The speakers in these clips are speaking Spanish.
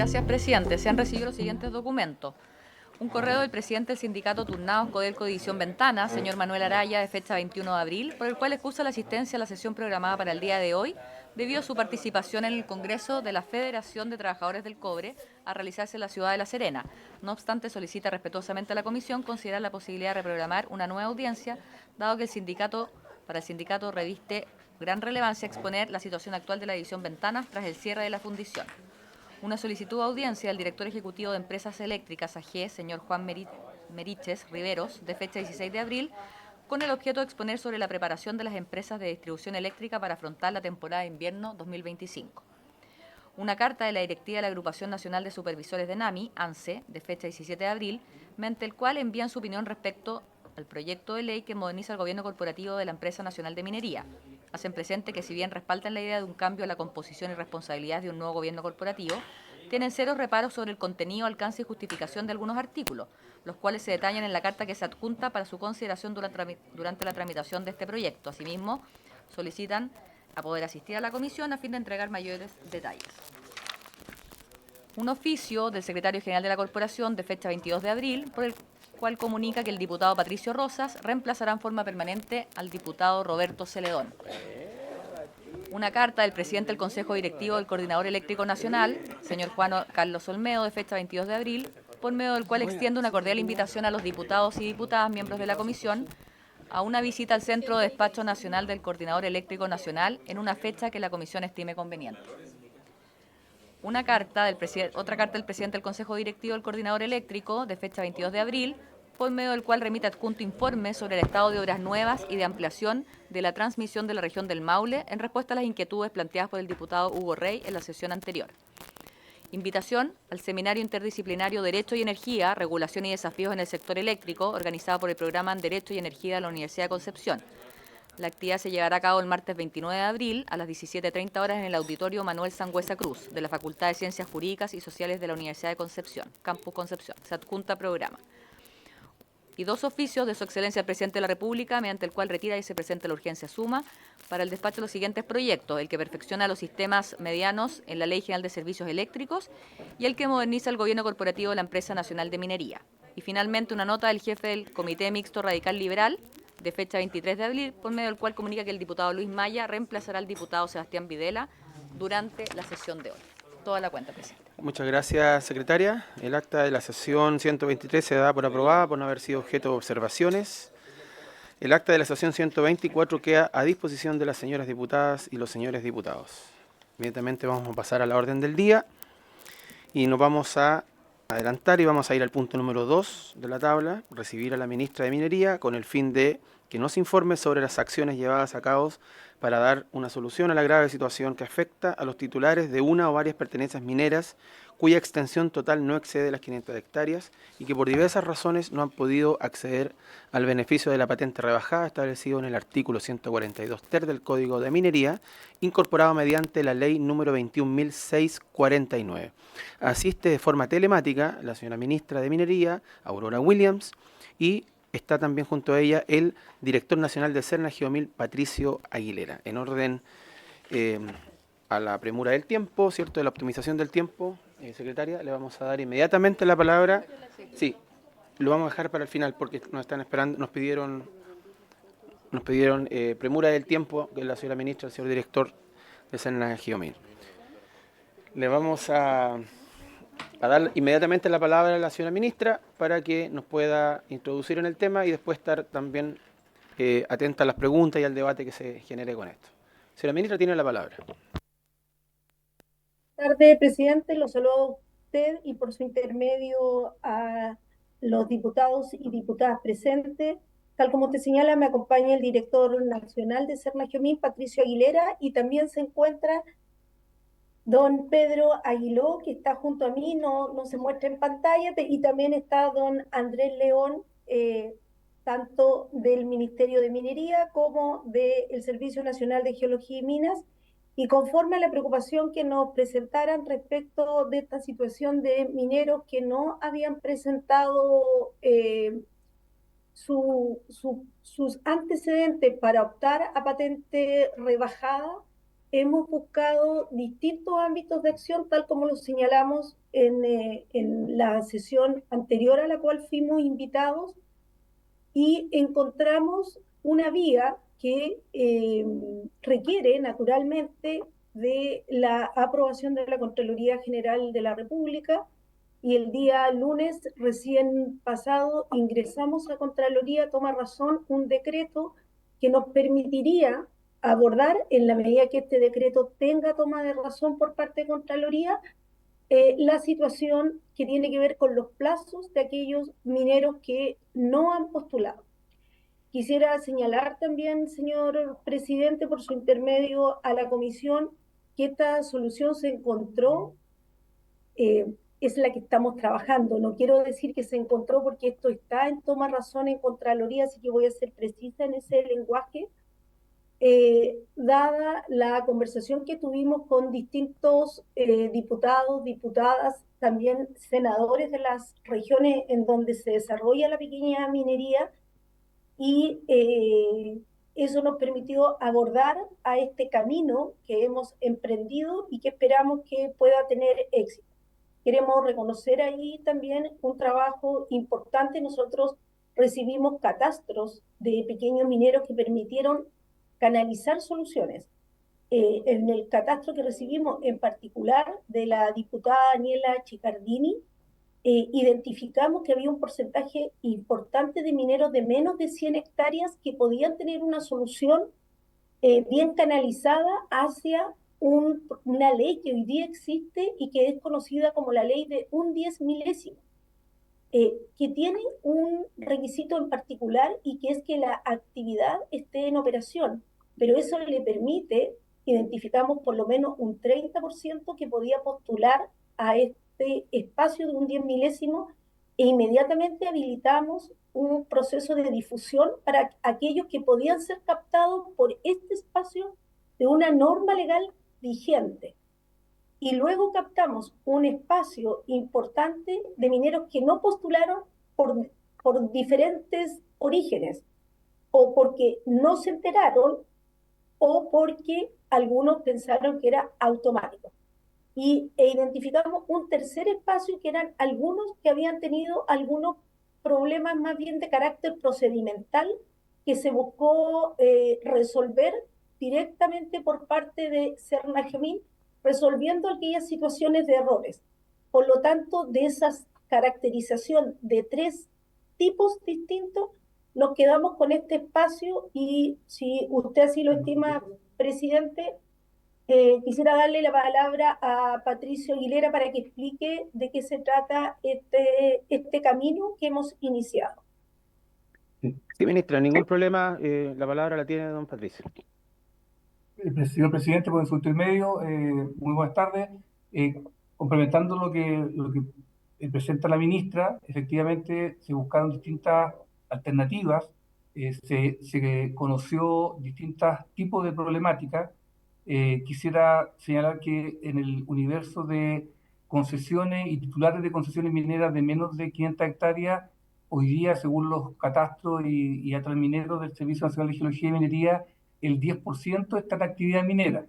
Gracias, presidente. Se han recibido los siguientes documentos. Un correo del presidente del sindicato Turnados Codelco División Ventana, señor Manuel Araya, de fecha 21 de abril, por el cual excusa la asistencia a la sesión programada para el día de hoy, debido a su participación en el Congreso de la Federación de Trabajadores del Cobre, a realizarse en la ciudad de La Serena. No obstante, solicita respetuosamente a la comisión considerar la posibilidad de reprogramar una nueva audiencia, dado que para el sindicato reviste gran relevancia exponer la situación actual de la División Ventanas tras el cierre de la fundición. Una solicitud de audiencia del director ejecutivo de Empresas Eléctricas AG, señor Juan Meriches Riveros, de fecha 16 de abril, con el objeto de exponer sobre la preparación de las empresas de distribución eléctrica para afrontar la temporada de invierno 2025. Una carta de la directiva de la Agrupación Nacional de Supervisores de NAMI, ANSE, de fecha 17 de abril, mediante el cual envían su opinión respecto al proyecto de ley que moderniza el gobierno corporativo de la Empresa Nacional de Minería. Hacen presente que si bien respaldan la idea de un cambio a la composición y responsabilidades de un nuevo gobierno corporativo, tienen serios reparos sobre el contenido, alcance y justificación de algunos artículos, los cuales se detallan en la carta que se adjunta para su consideración durante la tramitación de este proyecto. Asimismo, solicitan a poder asistir a la comisión a fin de entregar mayores detalles. Un oficio del secretario general de la Corporación de fecha 22 de abril, por el cual comunica que el diputado Patricio Rosas reemplazará en forma permanente al diputado Roberto Celedón. Una carta del presidente del Consejo Directivo del Coordinador Eléctrico Nacional, señor Juan Carlos Olmedo, de fecha 22 de abril, por medio del cual extiende una cordial invitación a los diputados y diputadas miembros de la comisión a una visita al Centro de Despacho Nacional del Coordinador Eléctrico Nacional en una fecha que la comisión estime conveniente. Otra carta del presidente del Consejo Directivo del Coordinador Eléctrico, de fecha 22 de abril, por medio del cual remite adjunto informe sobre el estado de obras nuevas y de ampliación de la transmisión de la región del Maule en respuesta a las inquietudes planteadas por el diputado Hugo Rey en la sesión anterior. Invitación al Seminario Interdisciplinario Derecho y Energía, Regulación y Desafíos en el Sector Eléctrico, organizado por el Programa en Derecho y Energía de la Universidad de Concepción. La actividad se llevará a cabo el martes 29 de abril a las 17:30 horas en el Auditorio Manuel Sangüesa Cruz, de la Facultad de Ciencias Jurídicas y Sociales de la Universidad de Concepción, Campus Concepción. Se adjunta programa. Y dos oficios de su excelencia el presidente de la República, mediante el cual retira y se presenta la urgencia suma para el despacho de los siguientes proyectos: el que perfecciona los sistemas medianos en la Ley General de Servicios Eléctricos y el que moderniza el gobierno corporativo de la Empresa Nacional de Minería. Y finalmente una nota del jefe del Comité Mixto Radical Liberal, de fecha 23 de abril, por medio del cual comunica que el diputado Luis Maya reemplazará al diputado Sebastián Videla durante la sesión de hoy. Toda la cuenta, presidente. Muchas gracias, secretaria. El acta de la sesión 123 se da por aprobada por no haber sido objeto de observaciones. El acta de la sesión 124 queda a disposición de las señoras diputadas y los señores diputados. Inmediatamente vamos a pasar a la orden del día y nos vamos a adelantar y vamos a ir al punto número 2 de la tabla, recibir a la ministra de Minería con el fin de que nos informe sobre las acciones llevadas a cabo para dar una solución a la grave situación que afecta a los titulares de una o varias pertenencias mineras cuya extensión total no excede las 500 hectáreas y que por diversas razones no han podido acceder al beneficio de la patente rebajada establecido en el artículo 142 ter del Código de Minería, incorporado mediante la ley número 21.649. Asiste de forma telemática la señora ministra de Minería, Aurora Williams, y está también junto a ella el director nacional de Serna Geomil, Patricio Aguilera. En orden a la premura del tiempo, ¿cierto? De la optimización del tiempo, secretaria, le vamos a dar inmediatamente la palabra. Sí, lo vamos a dejar para el final porque nos están esperando, nos pidieron premura del tiempo, que es la señora ministra, el señor director de Serna Geomil. Le vamos a dar inmediatamente la palabra a la señora ministra para que nos pueda introducir en el tema y después estar también atenta a las preguntas y al debate que se genere con esto. Señora ministra, tiene la palabra. Buenas tardes, presidente. Lo saludo a usted y por su intermedio a los diputados y diputadas presentes. Tal como usted señala, me acompaña el director nacional de Serna Geomil, Patricio Aguilera, y también se encuentra don Pedro Aguiló, que está junto a mí, no se muestra en pantalla, y también está don Andrés León, tanto del Ministerio de Minería como del Servicio Nacional de Geología y Minas, y conforme a la preocupación que nos presentaran respecto de esta situación de mineros que no habían presentado sus antecedentes para optar a patente rebajada, hemos buscado distintos ámbitos de acción, tal como lo señalamos en la sesión anterior a la cual fuimos invitados, y encontramos una vía que requiere naturalmente de la aprobación de la Contraloría General de la República, y el día lunes recién pasado ingresamos a Contraloría, toma razón, un decreto que nos permitiría abordar, en la medida que este decreto tenga toma de razón por parte de Contraloría, la situación que tiene que ver con los plazos de aquellos mineros que no han postulado. Quisiera señalar también, señor presidente, por su intermedio a la comisión, que esta solución se encontró, es la que estamos trabajando. No quiero decir que se encontró porque esto está en toma razón en Contraloría, así que voy a ser precisa en ese lenguaje. Dada la conversación que tuvimos con distintos diputados, diputadas, también senadores de las regiones en donde se desarrolla la pequeña minería, y eso nos permitió abordar a este camino que hemos emprendido y que esperamos que pueda tener éxito. Queremos reconocer ahí también un trabajo importante. Nosotros recibimos catastros de pequeños mineros que permitieron canalizar soluciones. En el catastro que recibimos, en particular de la diputada Daniela Chicardini, identificamos que había un porcentaje importante de mineros de menos de 100 hectáreas que podían tener una solución bien canalizada hacia una ley que hoy día existe y que es conocida como la ley de un 10 milésimo, que tiene un requisito en particular, y que es que la actividad esté en operación, pero eso le permite, identificamos por lo menos un 30% que podía postular a este espacio de un 10 milésimo, e inmediatamente habilitamos un proceso de difusión para aquellos que podían ser captados por este espacio de una norma legal vigente. Y luego captamos un espacio importante de mineros que no postularon por diferentes orígenes, o porque no se enteraron, o porque algunos pensaron que era automático. E identificamos un tercer espacio que eran algunos que habían tenido algunos problemas más bien de carácter procedimental, que se buscó resolver directamente por parte de Cernajomín, resolviendo aquellas situaciones de errores. Por lo tanto, de esa caracterización de tres tipos distintos, nos quedamos con este espacio, y si usted así lo estima, presidente, quisiera darle la palabra a Patricio Aguilera para que explique de qué se trata este camino que hemos iniciado. Sí, ministra, ningún problema. La palabra la tiene don Patricio. Señor presidente, por su intermedio, muy buenas tardes. Complementando lo que presenta la ministra, efectivamente se buscaron distintas alternativas, se conoció distintos tipos de problemáticas. Quisiera señalar que en el universo de concesiones y titulares de concesiones mineras de menos de 500 hectáreas, hoy día, según los catastros y atralmineros del Servicio Nacional de Geología y Minería, el 10% está en actividad minera.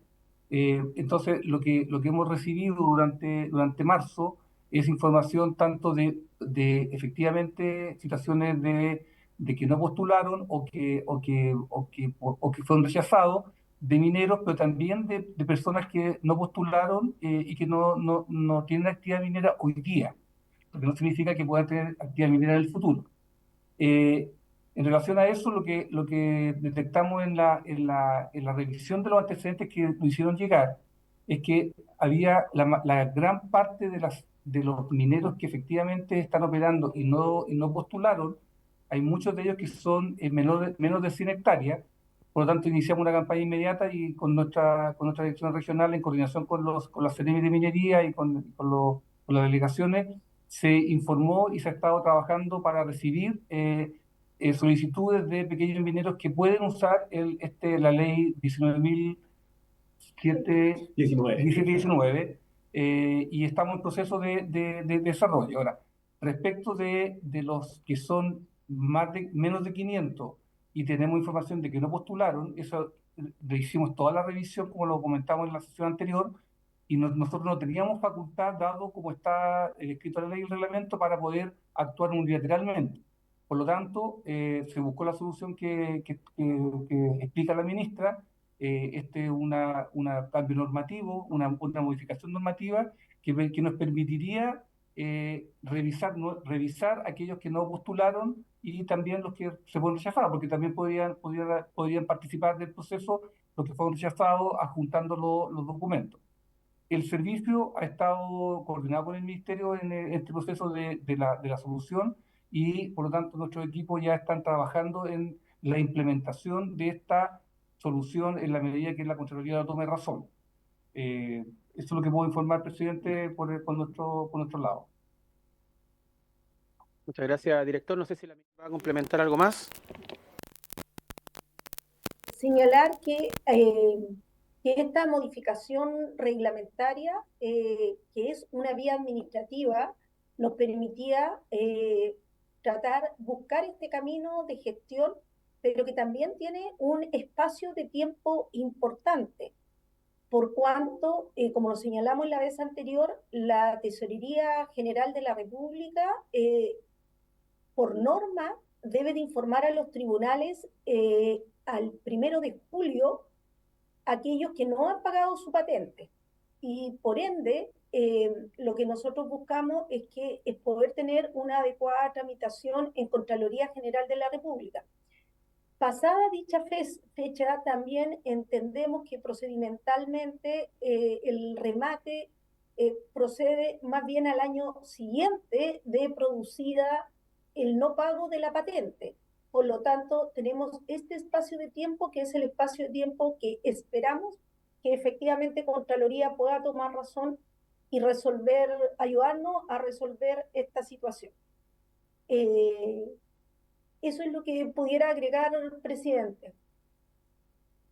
Entonces, lo que hemos recibido durante marzo es información tanto de efectivamente situaciones de que no postularon o que fueron rechazados, de mineros, pero también de personas que no postularon y que no tienen actividad minera hoy día, porque no significa que puedan tener actividad minera en el futuro. En relación a eso, lo que detectamos en la revisión de los antecedentes que nos hicieron llegar es que había la gran parte de los mineros que efectivamente están operando y no postularon. Hay muchos de ellos que son menos de 100 hectáreas. Por lo tanto, iniciamos una campaña inmediata y con nuestra dirección regional, en coordinación con las CEREMI de minería y con las delegaciones, se informó y se ha estado trabajando para recibir solicitudes de pequeños mineros que pueden usar la ley 19.719, y estamos en proceso de desarrollo. Ahora, respecto de los que son menos de 500 y tenemos información de que no postularon, eso le hicimos toda la revisión, como lo comentamos en la sesión anterior, y nosotros no teníamos facultad, dado como está escrito en la ley y el reglamento, para poder actuar unilateralmente. Por lo tanto, se buscó la solución que explica la ministra. Este es un cambio normativo, una modificación normativa que nos permitiría revisar aquellos que no postularon y también los que se fueron rechazados, porque también podrían participar del proceso los que fueron rechazados adjuntando los documentos. El servicio ha estado coordinado con el Ministerio en este proceso de la solución, y por lo tanto nuestros equipos ya están trabajando en la implementación de esta solución en la medida que la Contraloría lo tome razón. Eso es lo que puedo informar, presidente, por nuestro lado. Muchas gracias, director. No sé si la ministra va a complementar algo más. Señalar que esta modificación reglamentaria, que es una vía administrativa, nos permitía buscar este camino de gestión, pero que también tiene un espacio de tiempo importante, por cuanto, como lo señalamos en la vez anterior, la Tesorería General de la República, por norma, debe de informar a los tribunales al 1 de julio aquellos que no han pagado su patente. Y por ende, lo que nosotros buscamos es poder tener una adecuada tramitación en Contraloría General de la República. Pasada dicha fecha, también entendemos que procedimentalmente el remate procede más bien al año siguiente de producida el no pago de la patente. Por lo tanto, tenemos este espacio de tiempo, que es el espacio de tiempo que esperamos que efectivamente Contraloría pueda tomar razón y ayudarnos a resolver esta situación. Eso es lo que pudiera agregar el presidente.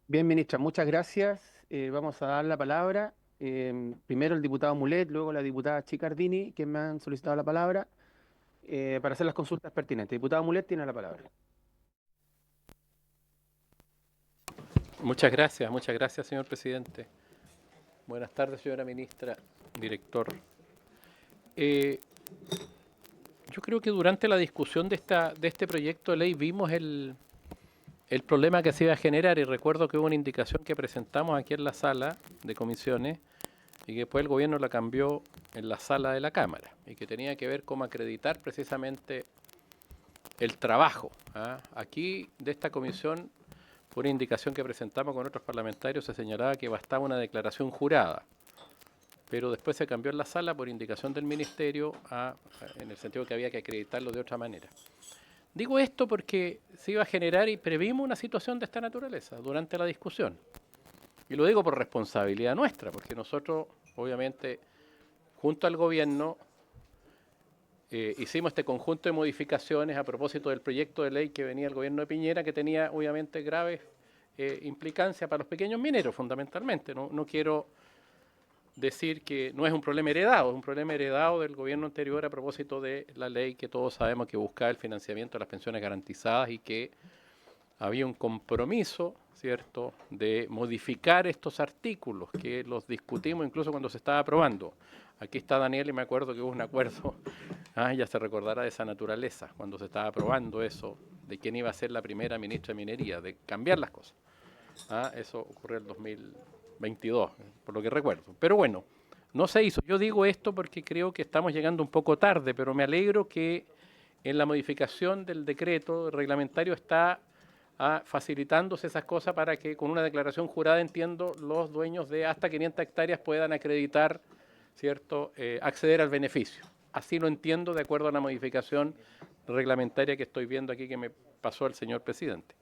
Bien, ministra, muchas gracias. Vamos a dar la palabra. Primero el diputado Mulet, luego la diputada Chicardini, que me han solicitado la palabra para hacer las consultas pertinentes. Diputado Mulet tiene la palabra. Muchas gracias, señor presidente. Buenas tardes, señora ministra, director. Yo creo que durante la discusión de este proyecto de ley vimos el problema que se iba a generar, y recuerdo que hubo una indicación que presentamos aquí en la sala de comisiones y que después el gobierno la cambió en la sala de la Cámara, y que tenía que ver cómo acreditar precisamente el trabajo. Aquí de esta comisión, por una indicación que presentamos con otros parlamentarios, se señalaba que bastaba una declaración jurada, pero después se cambió en la sala por indicación del Ministerio en el sentido que había que acreditarlo de otra manera. Digo esto porque se iba a generar, y previmos una situación de esta naturaleza durante la discusión. Y lo digo por responsabilidad nuestra, porque nosotros, obviamente, junto al gobierno, hicimos este conjunto de modificaciones a propósito del proyecto de ley que venía el gobierno de Piñera, que tenía obviamente graves implicancias para los pequeños mineros, fundamentalmente. No quiero decir que no es un problema heredado, es un problema heredado del gobierno anterior a propósito de la ley que todos sabemos que buscaba el financiamiento de las pensiones garantizadas, y que había un compromiso, ¿cierto?, de modificar estos artículos, que los discutimos incluso cuando se estaba aprobando. Aquí está Daniel, y me acuerdo que hubo un acuerdo, ya se recordará de esa naturaleza, cuando se estaba aprobando eso, de quién iba a ser la primera ministra de Minería, de cambiar las cosas. Eso ocurrió en el 2022, por lo que recuerdo. Pero bueno, no se hizo. Yo digo esto porque creo que estamos llegando un poco tarde, pero me alegro que en la modificación del decreto reglamentario está facilitándose esas cosas para que con una declaración jurada, entiendo, los dueños de hasta 500 hectáreas puedan acreditar, ¿cierto?, acceder al beneficio. Así lo entiendo de acuerdo a la modificación reglamentaria que estoy viendo aquí que me pasó el señor presidente.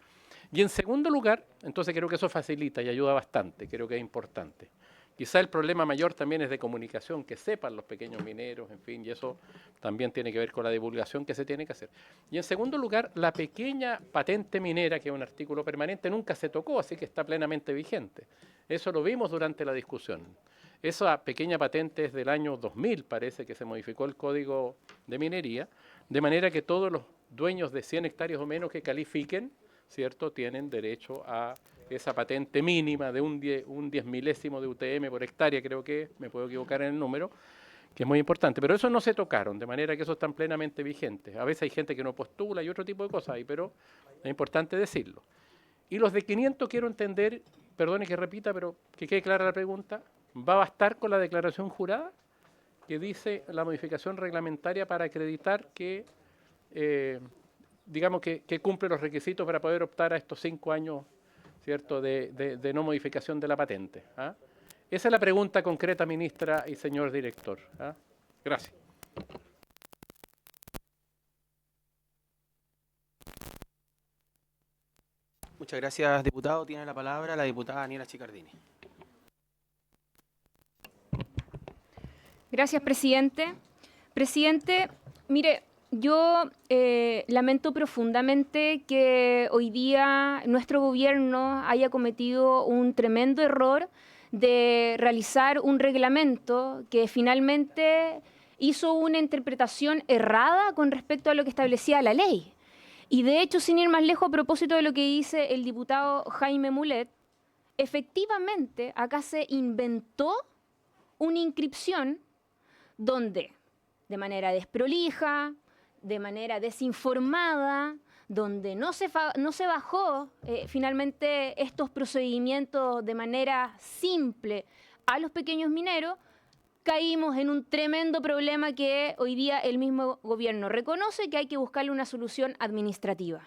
Y en segundo lugar, entonces creo que eso facilita y ayuda bastante, creo que es importante. Quizá el problema mayor también es de comunicación, que sepan los pequeños mineros, en fin, y eso también tiene que ver con la divulgación que se tiene que hacer. Y en segundo lugar, la pequeña patente minera, que es un artículo permanente, nunca se tocó, así que está plenamente vigente. Eso lo vimos durante la discusión. Esa pequeña patente es del año 2000, parece que se modificó el Código de Minería, de manera que todos los dueños de 100 hectáreas o menos que califiquen ¿cierto?, tienen derecho a esa patente mínima de un 10 milésimo de UTM por hectárea, creo que, me puedo equivocar en el número, que es muy importante. Pero eso no se tocaron, de manera que eso están plenamente vigentes. A veces hay gente que no postula y otro tipo de cosas ahí, pero es importante decirlo. Y los de 500 quiero entender, perdone que repita, pero que quede clara la pregunta, ¿va a bastar con la declaración jurada que dice la modificación reglamentaria para acreditar que, digamos, que cumple los requisitos para poder optar a estos 5 años, ¿cierto?, de no modificación de la patente? ¿Ah? Esa es la pregunta concreta, ministra y señor director. ¿Ah? Gracias. Muchas gracias, diputado. Tiene la palabra la diputada Daniela Chicardini. Gracias, presidente. Presidente, mire, yo lamento profundamente que hoy día nuestro gobierno haya cometido un tremendo error de realizar un reglamento que finalmente hizo una interpretación errada con respecto a lo que establecía la ley. Y de hecho, sin ir más lejos, a propósito de lo que dice el diputado Jaime Mulet, efectivamente acá se inventó una inscripción donde, de manera desprolija, de manera desinformada, donde no se bajó finalmente estos procedimientos de manera simple a los pequeños mineros, caímos en un tremendo problema que hoy día el mismo gobierno reconoce que hay que buscarle una solución administrativa.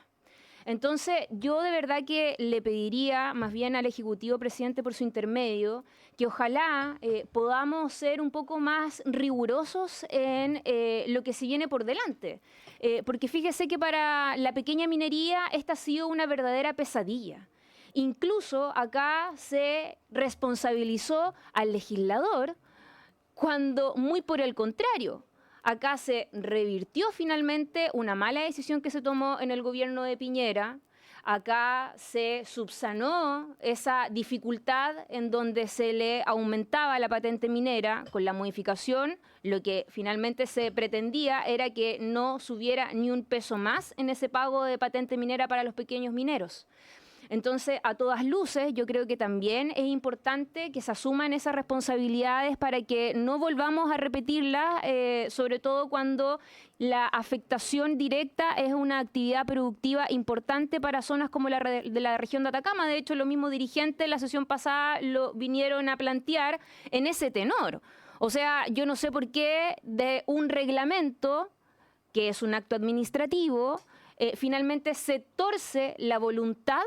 Entonces, yo de verdad que le pediría más bien al Ejecutivo, presidente, por su intermedio, que ojalá podamos ser un poco más rigurosos en lo que se viene por delante. Porque fíjese que para la pequeña minería esta ha sido una verdadera pesadilla. Incluso acá se responsabilizó al legislador cuando muy por el contrario. Acá se revirtió finalmente una mala decisión que se tomó en el gobierno de Piñera. Acá se subsanó esa dificultad en donde se le aumentaba la patente minera con la modificación. Lo que finalmente se pretendía era que no subiera ni un peso más en ese pago de patente minera para los pequeños mineros. Entonces, a todas luces, yo creo que también es importante que se asuman esas responsabilidades para que no volvamos a repetirlas, sobre todo cuando la afectación directa es una actividad productiva importante para zonas como de la región de Atacama. De hecho, los mismos dirigentes la sesión pasada lo vinieron a plantear en ese tenor. O sea, yo no sé por qué de un reglamento, que es un acto administrativo, finalmente se torce la voluntad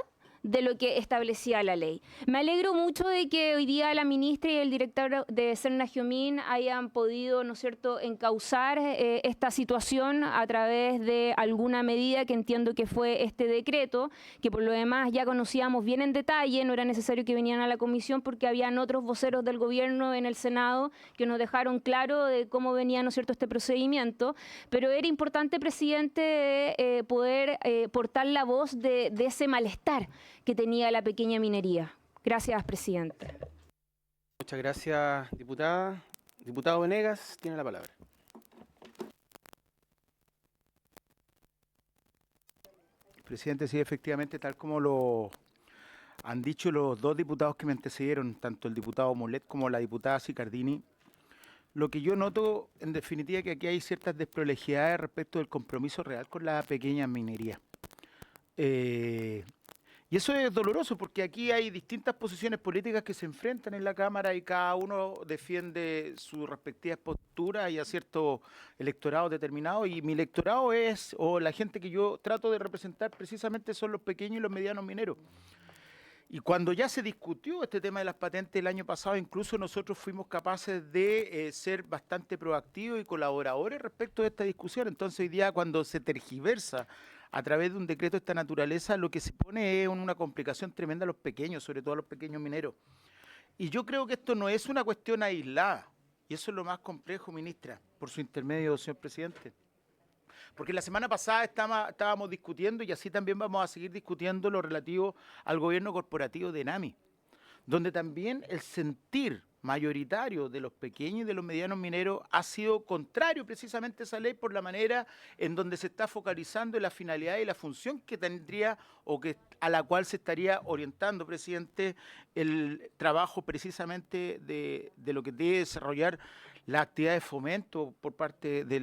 de lo que establecía la ley. Me alegro mucho de que hoy día la ministra y el director de Serna-Giomín hayan podido, ¿no es cierto?, encauzar esta situación a través de alguna medida que entiendo que fue este decreto, que por lo demás ya conocíamos bien en detalle, no era necesario que vinieran a la comisión porque habían otros voceros del gobierno en el Senado que nos dejaron claro de cómo venía, ¿no es cierto?, este procedimiento, pero era importante, presidente, poder portar la voz de ese malestar que tenía la pequeña minería. Gracias, presidente. Muchas gracias, diputada. Diputado Venegas, tiene la palabra. Presidente, sí, efectivamente, tal como lo han dicho los dos diputados que me antecedieron, tanto el diputado Mulet como la diputada Chicardini, lo que yo noto, en definitiva, que aquí hay ciertas desprolijidades respecto del compromiso real con la pequeña minería. Y eso es doloroso porque aquí hay distintas posiciones políticas que se enfrentan en la Cámara y cada uno defiende sus respectivas posturas y a cierto electorado determinado. Y mi electorado es, o la gente que yo trato de representar precisamente son los pequeños y los medianos mineros. Y cuando ya se discutió este tema de las patentes el año pasado, incluso nosotros fuimos capaces de ser bastante proactivos y colaboradores respecto de esta discusión. Entonces hoy día cuando se tergiversa a través de un decreto de esta naturaleza, lo que se pone es una complicación tremenda a los pequeños, sobre todo a los pequeños mineros. Y yo creo que esto no es una cuestión aislada, y eso es lo más complejo, ministra, por su intermedio, señor presidente. Porque la semana pasada estábamos discutiendo, y así también vamos a seguir discutiendo lo relativo al gobierno corporativo de ENAMI, donde también el sentir mayoritario de los pequeños y de los medianos mineros ha sido contrario precisamente a esa ley por la manera en donde se está focalizando en la finalidad y la función que tendría o que a la cual se estaría orientando, presidente, el trabajo precisamente de lo que debe desarrollar la actividad de fomento por parte de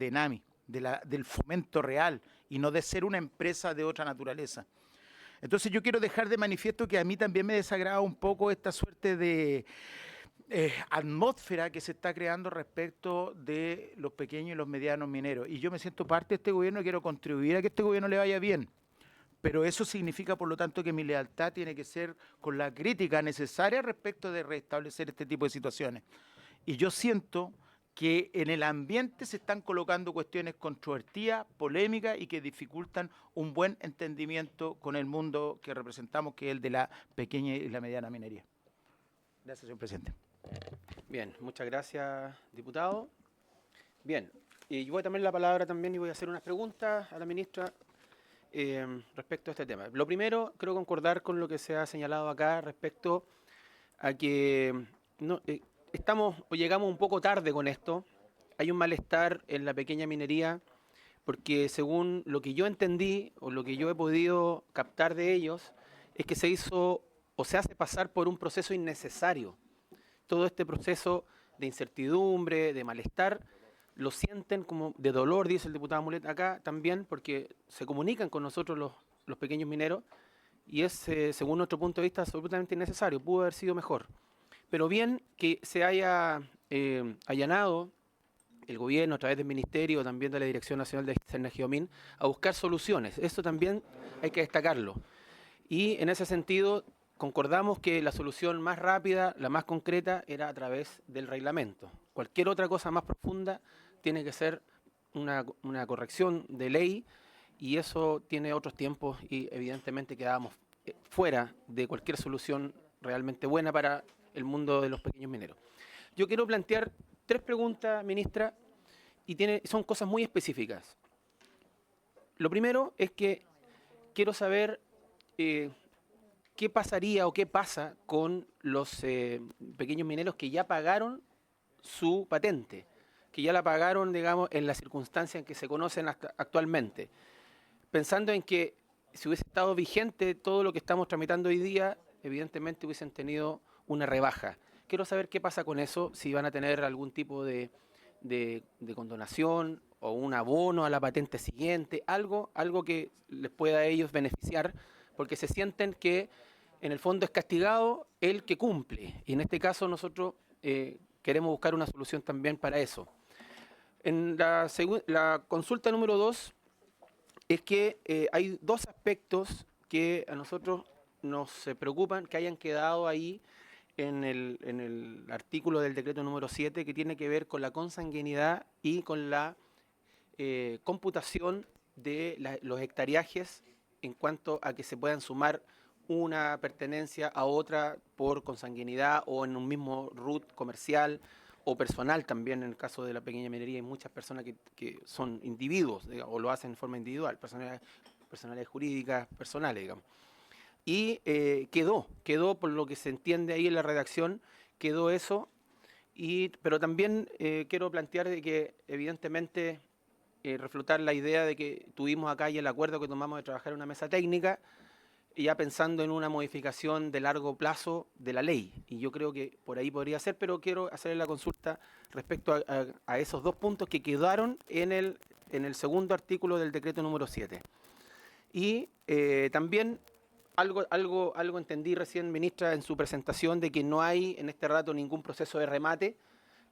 ENAMI, del fomento real y no de ser una empresa de otra naturaleza. Entonces yo quiero dejar de manifiesto que a mí también me desagrada un poco esta suerte de atmósfera que se está creando respecto de los pequeños y los medianos mineros. Y yo me siento parte de este gobierno y quiero contribuir a que este gobierno le vaya bien. Pero eso significa, por lo tanto, que mi lealtad tiene que ser con la crítica necesaria respecto de restablecer este tipo de situaciones. Y yo siento que en el ambiente se están colocando cuestiones controvertidas, polémicas y que dificultan un buen entendimiento con el mundo que representamos, que es el de la pequeña y la mediana minería. Gracias, señor presidente. Bien, muchas gracias, diputado. Bien, y yo voy a tomar la palabra también y voy a hacer unas preguntas a la ministra respecto a este tema. Lo primero, creo concordar con lo que se ha señalado acá respecto a que no, estamos o llegamos un poco tarde con esto. Hay un malestar en la pequeña minería porque según lo que yo entendí o lo que yo he podido captar de ellos, es que se hizo o se hace pasar por un proceso innecesario. Todo este proceso de incertidumbre, de malestar, lo sienten como de dolor, dice el diputado Mulet acá también, porque se comunican con nosotros los pequeños mineros y es, según nuestro punto de vista, absolutamente innecesario, pudo haber sido mejor. Pero bien que se haya allanado el gobierno a través del Ministerio, también de la Dirección Nacional de Cernagiomín, a buscar soluciones. Eso también hay que destacarlo. Y en ese sentido concordamos que la solución más rápida, la más concreta, era a través del reglamento. Cualquier otra cosa más profunda tiene que ser una corrección de ley y eso tiene otros tiempos y evidentemente quedábamos fuera de cualquier solución realmente buena para el mundo de los pequeños mineros. Yo quiero plantear 3 preguntas, ministra, y son cosas muy específicas. Lo primero es que quiero saber qué pasaría o qué pasa con los pequeños mineros que ya pagaron su patente, que ya la pagaron, digamos, en las circunstancias en que se conocen actualmente. Pensando en que si hubiese estado vigente todo lo que estamos tramitando hoy día, evidentemente hubiesen tenido una rebaja. Quiero saber qué pasa con eso, si van a tener algún tipo de condonación o un abono a la patente siguiente, algo que les pueda a ellos beneficiar, porque se sienten que en el fondo es castigado el que cumple. Y en este caso nosotros queremos buscar una solución también para eso. En la consulta número 2 es que hay 2 aspectos que a nosotros nos preocupan que hayan quedado ahí en el artículo del decreto número 7, que tiene que ver con la consanguinidad y con la computación de los hectariajes en cuanto a que se puedan sumar una pertenencia a otra por consanguinidad o en un mismo RUT comercial o personal también. En el caso de la pequeña minería hay muchas personas que son individuos, digamos, o lo hacen en forma individual, personalidades jurídicas personales, digamos. Y quedó por lo que se entiende ahí en la redacción, quedó eso, pero también quiero plantear de que evidentemente reflotar la idea de que tuvimos acá y el acuerdo que tomamos de trabajar en una mesa técnica, ya pensando en una modificación de largo plazo de la ley. Y yo creo que por ahí podría ser, pero quiero hacerle la consulta respecto a esos 2 puntos que quedaron en el segundo artículo del decreto número 7. Y también algo entendí recién, ministra, en su presentación, de que no hay en este rato ningún proceso de remate,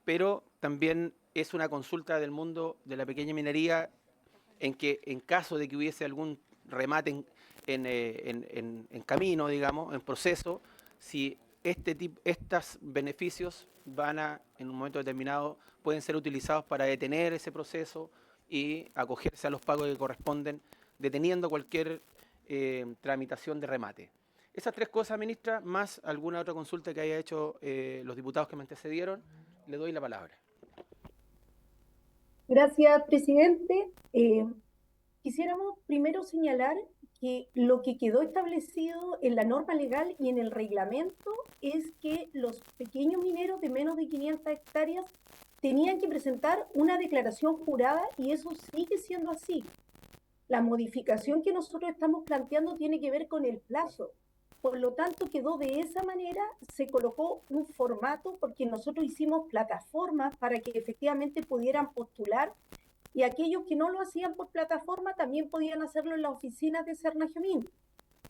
pero también es una consulta del mundo de la pequeña minería en que en caso de que hubiese algún remate en camino, digamos, en proceso, si estos beneficios en un momento determinado, pueden ser utilizados para detener ese proceso y acogerse a los pagos que corresponden, deteniendo cualquier tramitación de remate. Esas 3 cosas, ministra, más alguna otra consulta que haya hecho los diputados que me antecedieron, le doy la palabra. Gracias, presidente. Quisiéramos primero señalar que lo que quedó establecido en la norma legal y en el reglamento es que los pequeños mineros de menos de 500 hectáreas tenían que presentar una declaración jurada y eso sigue siendo así. La modificación que nosotros estamos planteando tiene que ver con el plazo. Por lo tanto, quedó de esa manera, se colocó un formato porque nosotros hicimos plataformas para que efectivamente pudieran postular y aquellos que no lo hacían por plataforma también podían hacerlo en las oficinas de Cernagiomín.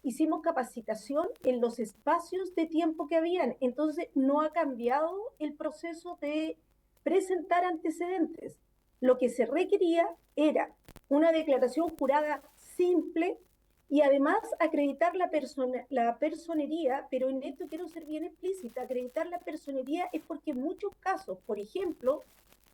Hicimos capacitación en los espacios de tiempo que habían, entonces no ha cambiado el proceso de presentar antecedentes. Lo que se requería era una declaración jurada simple y además acreditar la personería, pero en esto quiero ser bien explícita, acreditar la personería es porque en muchos casos, por ejemplo,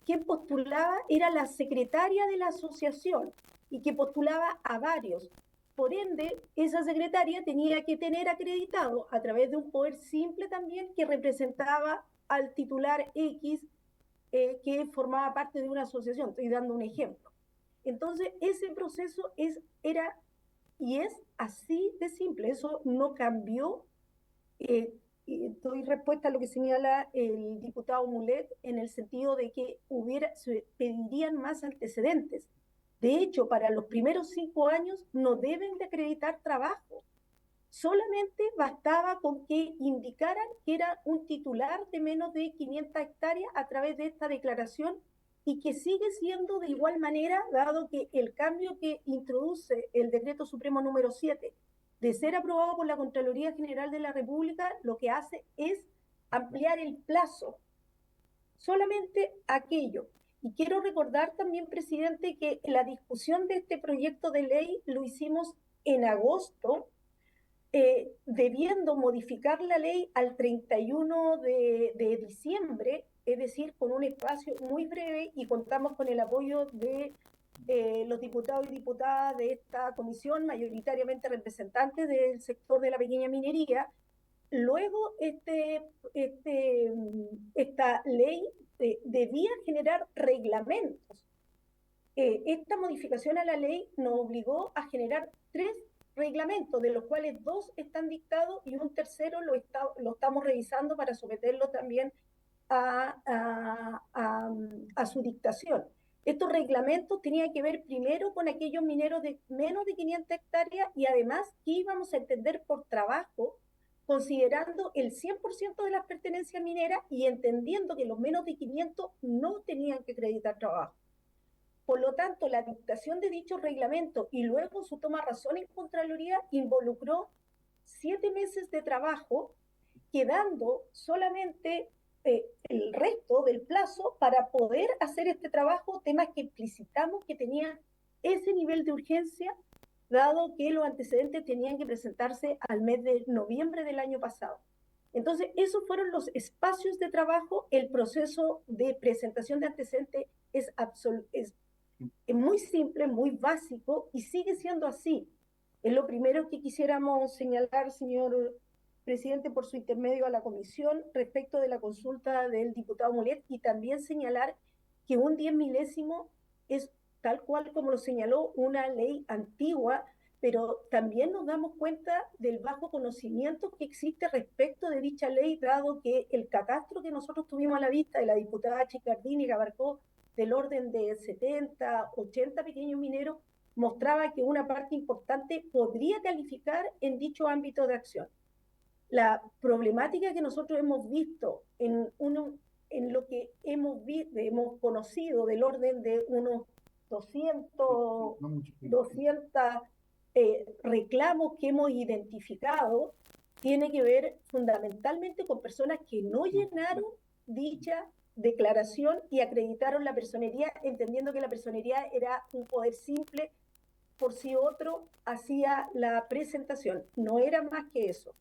quien postulaba era la secretaria de la asociación y que postulaba a varios. Por ende, esa secretaria tenía que tener acreditado a través de un poder simple también que representaba al titular X que formaba parte de una asociación. Estoy dando un ejemplo. Entonces, ese proceso era y es así de simple. Eso no cambió. Doy respuesta a lo que señala el diputado Mulet en el sentido de que se pedirían más antecedentes. De hecho, para los primeros 5 años no deben de acreditar trabajo. Solamente bastaba con que indicaran que era un titular de menos de 500 hectáreas a través de esta declaración y que sigue siendo de igual manera, dado que el cambio que introduce el Decreto Supremo número 7 de ser aprobado por la Contraloría General de la República, lo que hace es ampliar el plazo. Solamente aquello. Y quiero recordar también, presidente, que la discusión de este proyecto de ley lo hicimos en agosto, debiendo modificar la ley al 31 de diciembre, es decir, con un espacio muy breve y contamos con el apoyo de los diputados y diputadas de esta comisión, mayoritariamente representantes del sector de la pequeña minería. Luego, esta ley debía generar reglamentos. Esta modificación a la ley nos obligó a generar 3 reglamentos, de los cuales 2 están dictados y un tercero lo estamos revisando para someterlo también a su dictación. Estos reglamentos tenían que ver primero con aquellos mineros de menos de 500 hectáreas y además que íbamos a entender por trabajo, considerando el 100% de las pertenencias mineras y entendiendo que los menos de 500 no tenían que acreditar trabajo. Por lo tanto, la dictación de dichos reglamentos y luego su toma de razón en Contraloría involucró 7 meses de trabajo, quedando solamente el resto del plazo para poder hacer este trabajo, temas que explicitamos que tenían ese nivel de urgencia, dado que los antecedentes tenían que presentarse al mes de noviembre del año pasado. Entonces, esos fueron los espacios de trabajo. El proceso de presentación de antecedentes es muy simple, muy básico y sigue siendo así. Es lo primero que quisiéramos señalar, señor presidente, por su intermedio a la comisión respecto de la consulta del diputado Mulet y también señalar que un 10 milésimo es tal cual como lo señaló una ley antigua, pero también nos damos cuenta del bajo conocimiento que existe respecto de dicha ley, dado que el catastro que nosotros tuvimos a la vista de la diputada Chicardini, que abarcó del orden de 70, 80 pequeños mineros, mostraba que una parte importante podría calificar en dicho ámbito de acción. La problemática que nosotros hemos visto en lo que hemos conocido del orden de unos 200 reclamos que hemos identificado, tiene que ver fundamentalmente con personas que no llenaron dicha declaración y acreditaron la personería, entendiendo que la personería era un poder simple por si otro hacía la presentación. No era más que eso.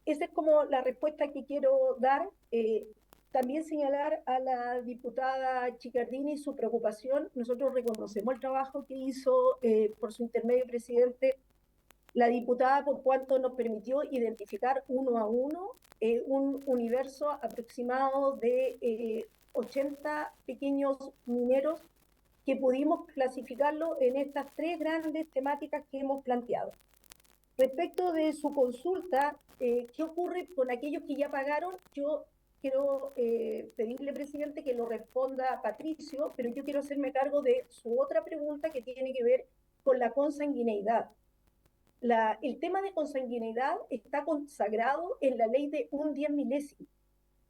Esa es como la respuesta que quiero dar. También señalar a la diputada Chicardini su preocupación. Nosotros reconocemos el trabajo que hizo por su intermedio, presidente, la diputada, por cuanto nos permitió identificar uno a uno un universo aproximado de 80 pequeños mineros que pudimos clasificarlo en estas tres grandes temáticas que hemos planteado. Respecto de su consulta, ¿qué ocurre con aquellos que ya pagaron? Yo quiero pedirle, presidente, que lo responda Patricio, pero yo quiero hacerme cargo de su otra pregunta que tiene que ver con la consanguineidad. El tema de consanguineidad está consagrado en la ley de 1/10 milésimo.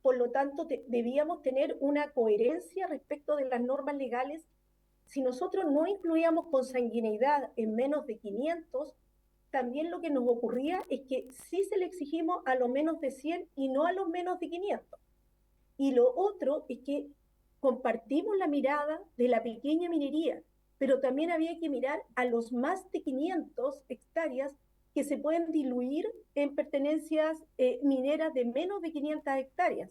Por lo tanto, debíamos tener una coherencia respecto de las normas legales. Si nosotros no incluíamos consanguineidad en menos de 500, también lo que nos ocurría es que sí se le exigimos a los menos de 100 y no a los menos de 500. Y lo otro es que compartimos la mirada de la pequeña minería, pero también había que mirar a los más de 500 hectáreas que se pueden diluir en pertenencias mineras de menos de 500 hectáreas.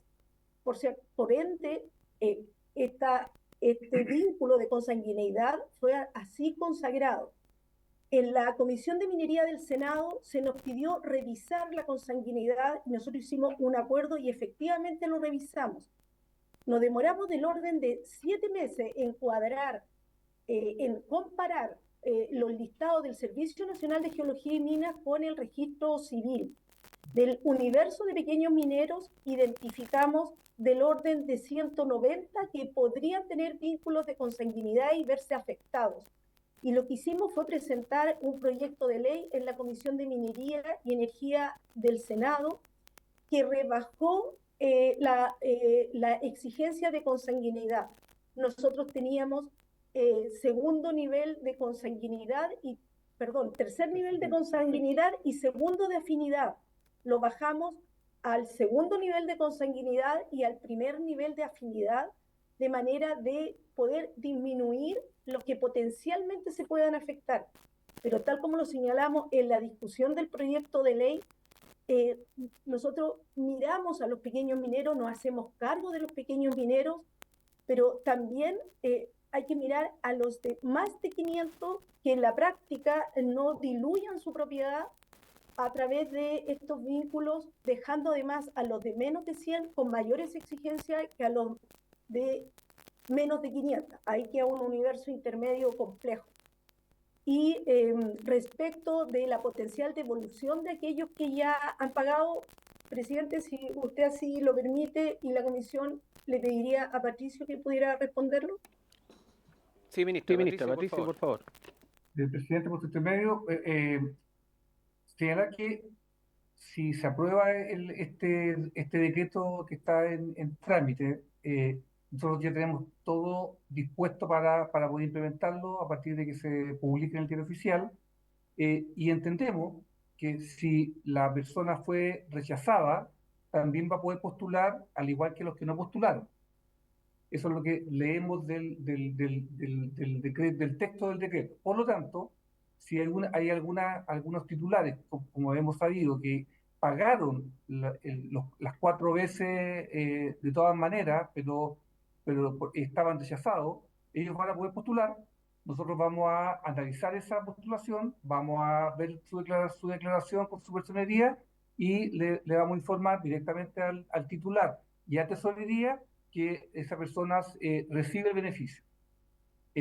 Por ende, este vínculo de consanguineidad fue así consagrado. En la Comisión de Minería del Senado se nos pidió revisar la consanguineidad y nosotros hicimos un acuerdo y efectivamente lo revisamos. Nos demoramos del orden de 7 meses en cuadrar, en comparar los listados del Servicio Nacional de Geología y Minas con el registro civil. Del universo de pequeños mineros identificamos del orden de 190 que podrían tener vínculos de consanguinidad y verse afectados. Y lo que hicimos fue presentar un proyecto de ley en la Comisión de Minería y Energía del Senado que rebajó la exigencia de consanguinidad. Nosotros teníamos segundo nivel de consanguinidad y, tercer nivel de consanguinidad y segundo de afinidad. Lo bajamos al segundo nivel de consanguinidad y al primer nivel de afinidad, de manera de poder disminuir los que potencialmente se puedan afectar. Pero tal como lo señalamos en la discusión del proyecto de ley, nosotros miramos a los pequeños mineros, nos hacemos cargo de los pequeños mineros, pero también hay que mirar a los de más de 500 que en la práctica no diluyan su propiedad a través de estos vínculos, dejando además a los de menos de 100 con mayores exigencias que a los de menos de 500. Ahí queda un universo intermedio complejo. Y respecto de la potencial devolución de aquellos que ya han pagado, presidente, si usted así lo permite y la comisión, le pediría a Patricio que pudiera responderlo. Sí, ministra, Patricio, por favor. Del presidente, por su intermedio, señalar que si se aprueba este decreto que está en trámite, nosotros ya tenemos todo dispuesto para poder implementarlo a partir de que se publique en el diario oficial, y entendemos que si la persona fue rechazada, también va a poder postular al igual que los que no postularon. Eso es lo que leemos del texto del decreto. Por lo tanto, si hay algunos titulares, como hemos sabido, que pagaron las 4 veces de todas maneras, pero estaban rechazados, ellos van a poder postular. Nosotros vamos a analizar esa postulación, vamos a ver su declaración con su personería y le vamos a informar directamente al titular y a tesorería que esa persona recibe el beneficio.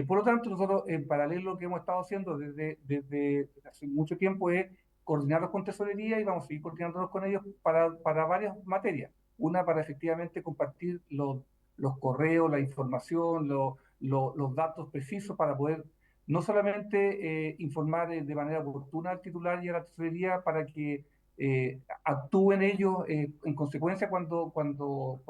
Por lo tanto, nosotros en paralelo lo que hemos estado haciendo desde hace mucho tiempo es coordinarnos con tesorería y vamos a seguir coordinándonos con ellos para varias materias. Una, para efectivamente compartir los correos, la información, los datos precisos para poder no solamente informar de manera oportuna al titular y a la tesorería para que actúen ellos en consecuencia cuando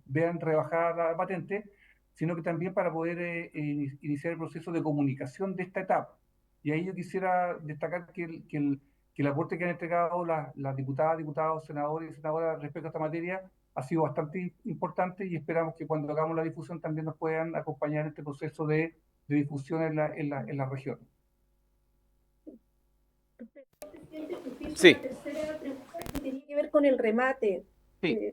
vean rebajada la patente, sino que también para poder iniciar el proceso de comunicación de esta etapa. Y ahí yo quisiera destacar que el aporte que han entregado las diputadas, diputados, senadores y senadoras respecto a esta materia ha sido bastante importante y esperamos que cuando hagamos la difusión también nos puedan acompañar en este proceso de difusión en la región. Sí. Una tercera pregunta que tenía que ver con el remate. Sí.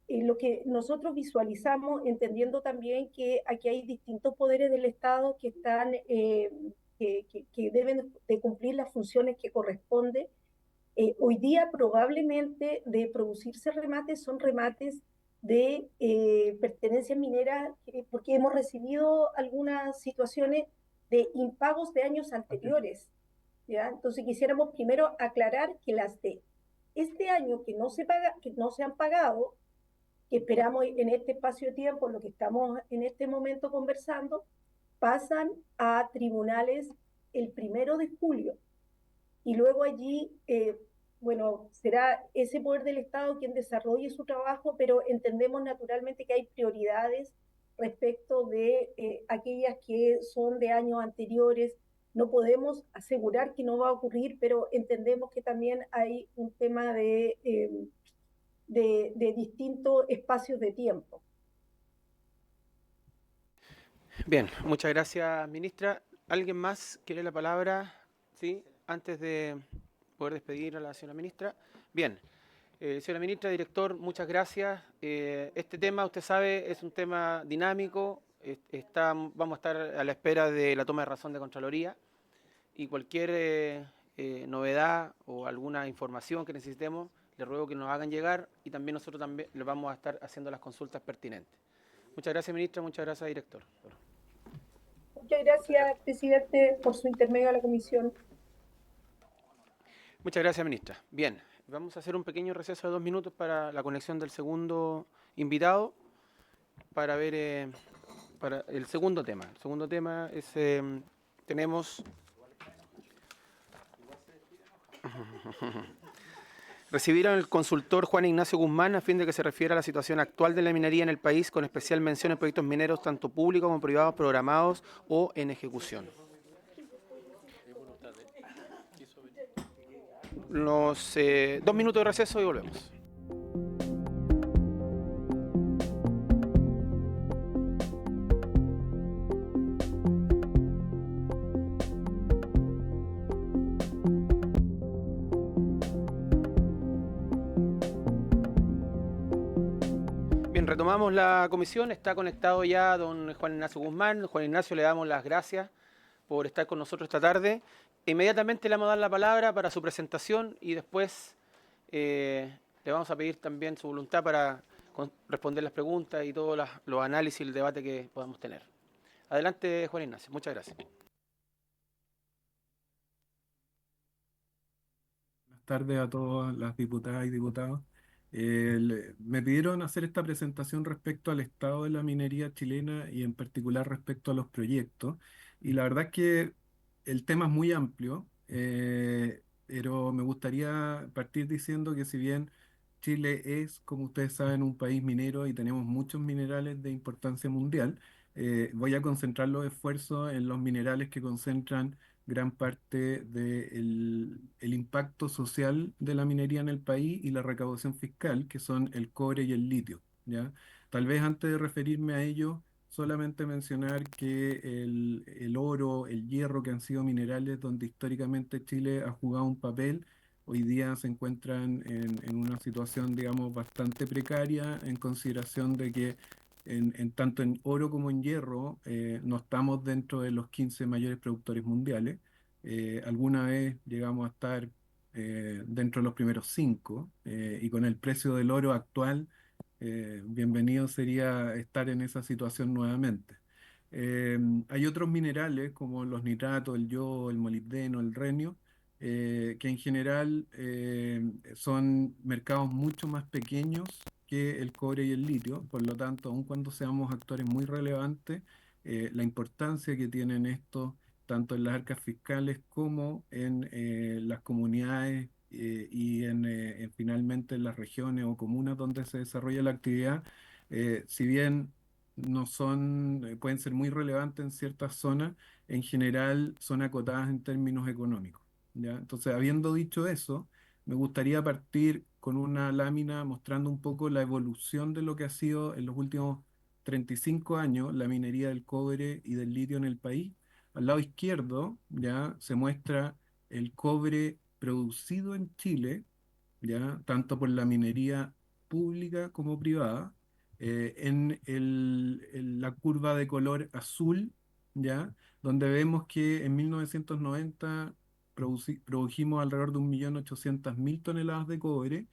Lo que nosotros visualizamos, entendiendo también que aquí hay distintos poderes del Estado que están que deben de cumplir las funciones que corresponden. Hoy día probablemente de producirse remates son remates de pertenencias mineras, porque hemos recibido algunas situaciones de impagos de años anteriores, ¿ya? Entonces quisiéramos primero aclarar que las de este año que no se han pagado, que esperamos en este espacio de tiempo, lo que estamos en este momento conversando, pasan a tribunales el 1 de julio. Y luego allí, bueno, será ese poder del Estado quien desarrolle su trabajo, pero entendemos naturalmente que hay prioridades respecto de aquellas que son de años anteriores. No podemos asegurar que no va a ocurrir, pero entendemos que también hay un tema de distintos espacios de tiempo. Bien, muchas gracias, ministra. ¿Alguien más quiere la palabra? Sí, antes de poder despedir a la señora ministra. Bien, señora ministra, director, muchas gracias. Este tema, usted sabe, es un tema dinámico. Vamos a estar a la espera de la toma de razón de Contraloría y cualquier novedad o alguna información que necesitemos, le ruego que nos hagan llegar y también nosotros también le vamos a estar haciendo las consultas pertinentes. Muchas gracias, ministra. Muchas gracias, director. Muchas gracias, presidente, por su intermedio a la comisión. Muchas gracias, ministra. Bien, vamos a hacer un pequeño receso de 2 minutos para la conexión del segundo invitado para ver para el segundo tema. El segundo tema es, tenemos... Recibieron al consultor Juan Ignacio Guzmán a fin de que se refiera a la situación actual de la minería en el país, con especial mención en proyectos mineros tanto públicos como privados programados o en ejecución. Los 2 minutos de receso y volvemos. Bien, retomamos la comisión. Está conectado ya don Juan Ignacio Guzmán. Juan Ignacio, le damos las gracias por estar con nosotros esta tarde. Inmediatamente le vamos a dar la palabra para su presentación y después le vamos a pedir también su voluntad para responder las preguntas y todos los análisis y el debate que podamos tener. Adelante, Juan Ignacio. Muchas gracias. Buenas tardes a todas las diputadas y diputados. Me pidieron hacer esta presentación respecto al estado de la minería chilena y en particular respecto a los proyectos. Y la verdad es que el tema es muy amplio, pero me gustaría partir diciendo que si bien Chile es, como ustedes saben, un país minero y tenemos muchos minerales de importancia mundial, voy a concentrar los esfuerzos en los minerales que concentran gran parte del el impacto social de la minería en el país y la recaudación fiscal, que son el cobre y el litio, ¿ya? Tal vez antes de referirme a ello, solamente mencionar que el oro, el hierro, que han sido minerales donde históricamente Chile ha jugado un papel, hoy día se encuentran en una situación, digamos, bastante precaria en consideración de que tanto en oro como en hierro no estamos dentro de los 15 mayores productores mundiales. Alguna vez llegamos a estar dentro de los primeros 5 y con el precio del oro actual, bienvenido sería estar en esa situación nuevamente. Hay otros minerales como los nitratos, el yodo, el molibdeno, el renio, que en general son mercados mucho más pequeños que el cobre y el litio. Por lo tanto, aun cuando seamos actores muy relevantes, la importancia que tienen estos, tanto en las arcas fiscales como en las comunidades y finalmente en las regiones o comunas donde se desarrolla la actividad, si bien no son, pueden ser muy relevantes en ciertas zonas, en general son acotadas en términos económicos, ¿ya? Entonces, habiendo dicho eso, me gustaría partir con una lámina mostrando un poco la evolución de lo que ha sido en los últimos 35 años la minería del cobre y del litio en el país. Al lado izquierdo ya se muestra el cobre producido en Chile, ya tanto por la minería pública como privada. En la curva de color azul, ya donde vemos que en 1990 produjimos alrededor de 1.800.000 toneladas de cobre.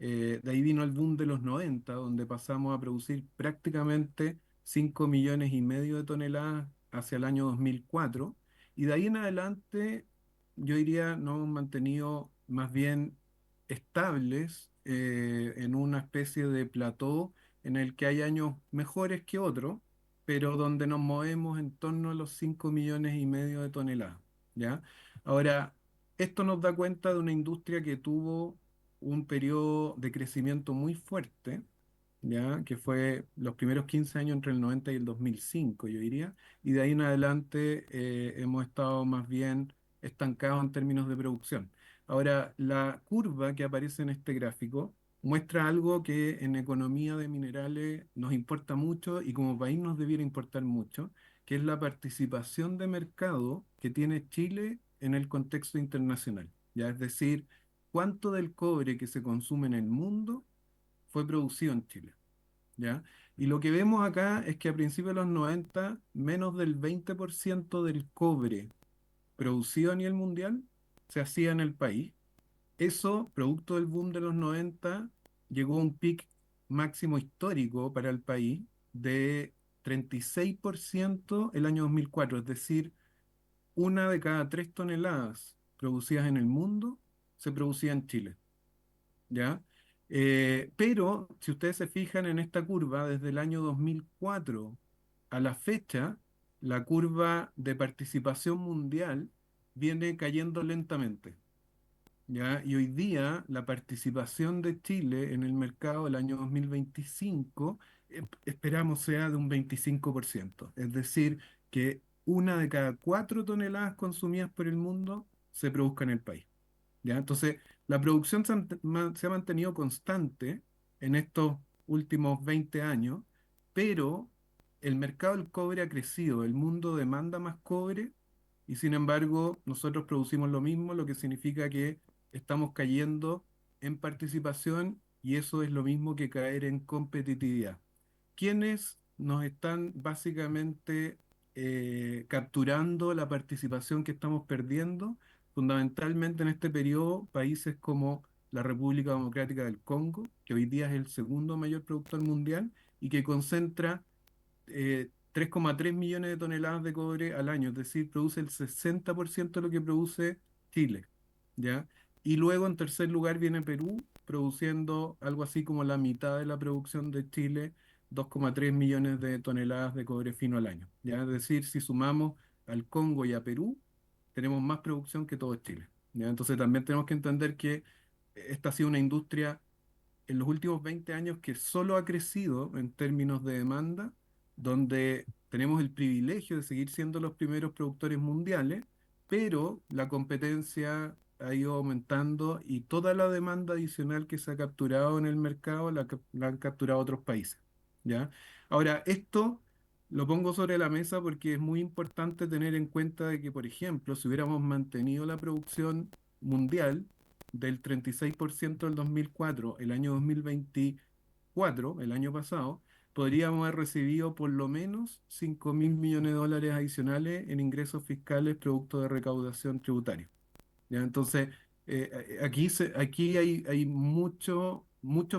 De ahí vino el boom de los 90, donde pasamos a producir prácticamente 5,5 millones de toneladas hacia el año 2004. Y de ahí en adelante, yo diría, nos hemos mantenido más bien estables en una especie de plató en el que hay años mejores que otros, pero donde nos movemos en torno a los 5,5 millones de toneladas, ¿ya? Ahora, esto nos da cuenta de una industria que tuvo un periodo de crecimiento muy fuerte, ¿ya? Que fue los primeros 15 años entre el 90 y el 2005, yo diría, y de ahí en adelante hemos estado más bien estancados en términos de producción. Ahora, la curva que aparece en este gráfico muestra algo que en economía de minerales nos importa mucho y como país nos debiera importar mucho, que es la participación de mercado que tiene Chile en el contexto internacional. Ya, es decir, cuánto del cobre que se consume en el mundo fue producido en Chile. ¿Ya? Y lo que vemos acá es que a principios de los 90 menos del 20% del cobre producido a nivel mundial se hacía en el país. Eso, producto del boom de los 90, llegó a un pic máximo histórico para el país de 36% el año 2004, es decir, una de cada 3 toneladas producidas en el mundo se producía en Chile. ¿Ya? Pero si ustedes se fijan en esta curva, desde el año 2004 a la fecha, la curva de participación mundial viene cayendo lentamente. ¿Ya? Y hoy día la participación de Chile en el mercado del año 2025 esperamos sea de un 25%. Es decir, que una de cada 4 toneladas consumidas por el mundo se produzca en el país. ¿Ya? Entonces, la producción se ha mantenido constante en estos últimos 20 años, pero el mercado del cobre ha crecido, el mundo demanda más cobre y sin embargo nosotros producimos lo mismo, lo que significa que estamos cayendo en participación y eso es lo mismo que caer en competitividad. ¿Quiénes nos están básicamente capturando la participación que estamos perdiendo? Fundamentalmente en este periodo, países como la República Democrática del Congo, que hoy día es el segundo mayor productor mundial y que concentra 3,3 millones de toneladas de cobre al año, es decir, produce el 60% de lo que produce Chile, ¿ya? Y luego en tercer lugar viene Perú, produciendo algo así como la mitad de la producción de Chile, 2,3 millones de toneladas de cobre fino al año, ¿ya? Es decir, si sumamos al Congo y a Perú, tenemos más producción que todo Chile, ¿ya? Entonces también tenemos que entender que esta ha sido una industria en los últimos 20 años que solo ha crecido en términos de demanda, donde tenemos el privilegio de seguir siendo los primeros productores mundiales, pero la competencia ha ido aumentando y toda la demanda adicional que se ha capturado en el mercado la han capturado otros países, ¿ya? Ahora, esto lo pongo sobre la mesa porque es muy importante tener en cuenta de que, por ejemplo, si hubiéramos mantenido la producción mundial, del 36% del 2004, el año 2024, el año pasado, podríamos haber recibido por lo menos 5.000 millones de dólares adicionales en ingresos fiscales producto de recaudación tributaria. ¿Ya? Entonces, aquí hay muchos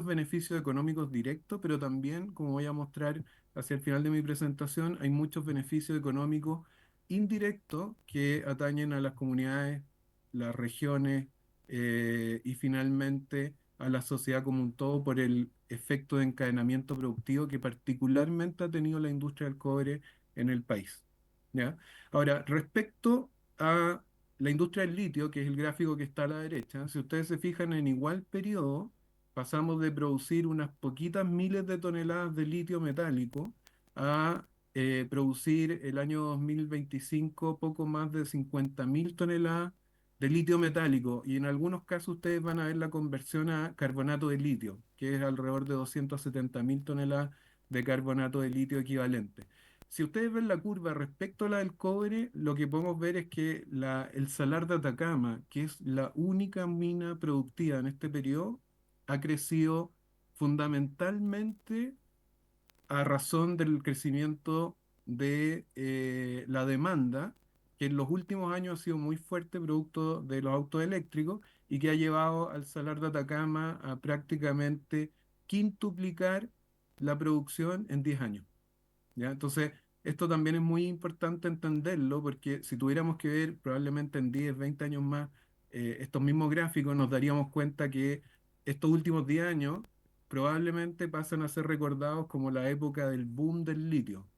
beneficios económicos directos, pero también, como voy a mostrar hacia el final de mi presentación, hay muchos beneficios económicos indirectos que atañen a las comunidades, las regiones y finalmente a la sociedad como un todo por el efecto de encadenamiento productivo que particularmente ha tenido la industria del cobre en el país. ¿Ya? Ahora, respecto a la industria del litio, que es el gráfico que está a la derecha, si ustedes se fijan en igual periodo, pasamos de producir unas poquitas miles de toneladas de litio metálico a producir el año 2025 poco más de 50.000 toneladas de litio metálico. Y en algunos casos ustedes van a ver la conversión a carbonato de litio, que es alrededor de 270.000 toneladas de carbonato de litio equivalente. Si ustedes ven la curva respecto a la del cobre, lo que podemos ver es que el Salar de Atacama, que es la única mina productiva en este periodo, ha crecido fundamentalmente a razón del crecimiento de la demanda, que en los últimos años ha sido muy fuerte producto de los autos eléctricos y que ha llevado al Salar de Atacama a prácticamente quintuplicar la producción en 10 años. ¿Ya? Entonces, esto también es muy importante entenderlo porque si tuviéramos que ver probablemente en 10, 20 años más estos mismos gráficos, nos daríamos cuenta que estos últimos 10 años probablemente pasan a ser recordados como la época del boom del litio,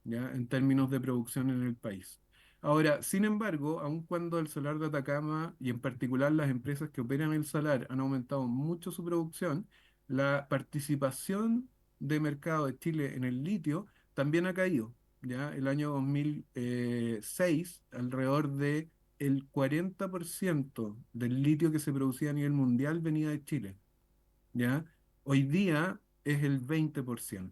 ¿ya? En términos de producción en el país. Ahora, sin embargo, aun cuando el Salar de Atacama y en particular las empresas que operan el salar han aumentado mucho su producción, la participación de mercado de Chile en el litio también ha caído. ¿Ya? El año 2006, alrededor de el 40% del litio que se producía a nivel mundial venía de Chile. ¿Ya? Hoy día es el 20%.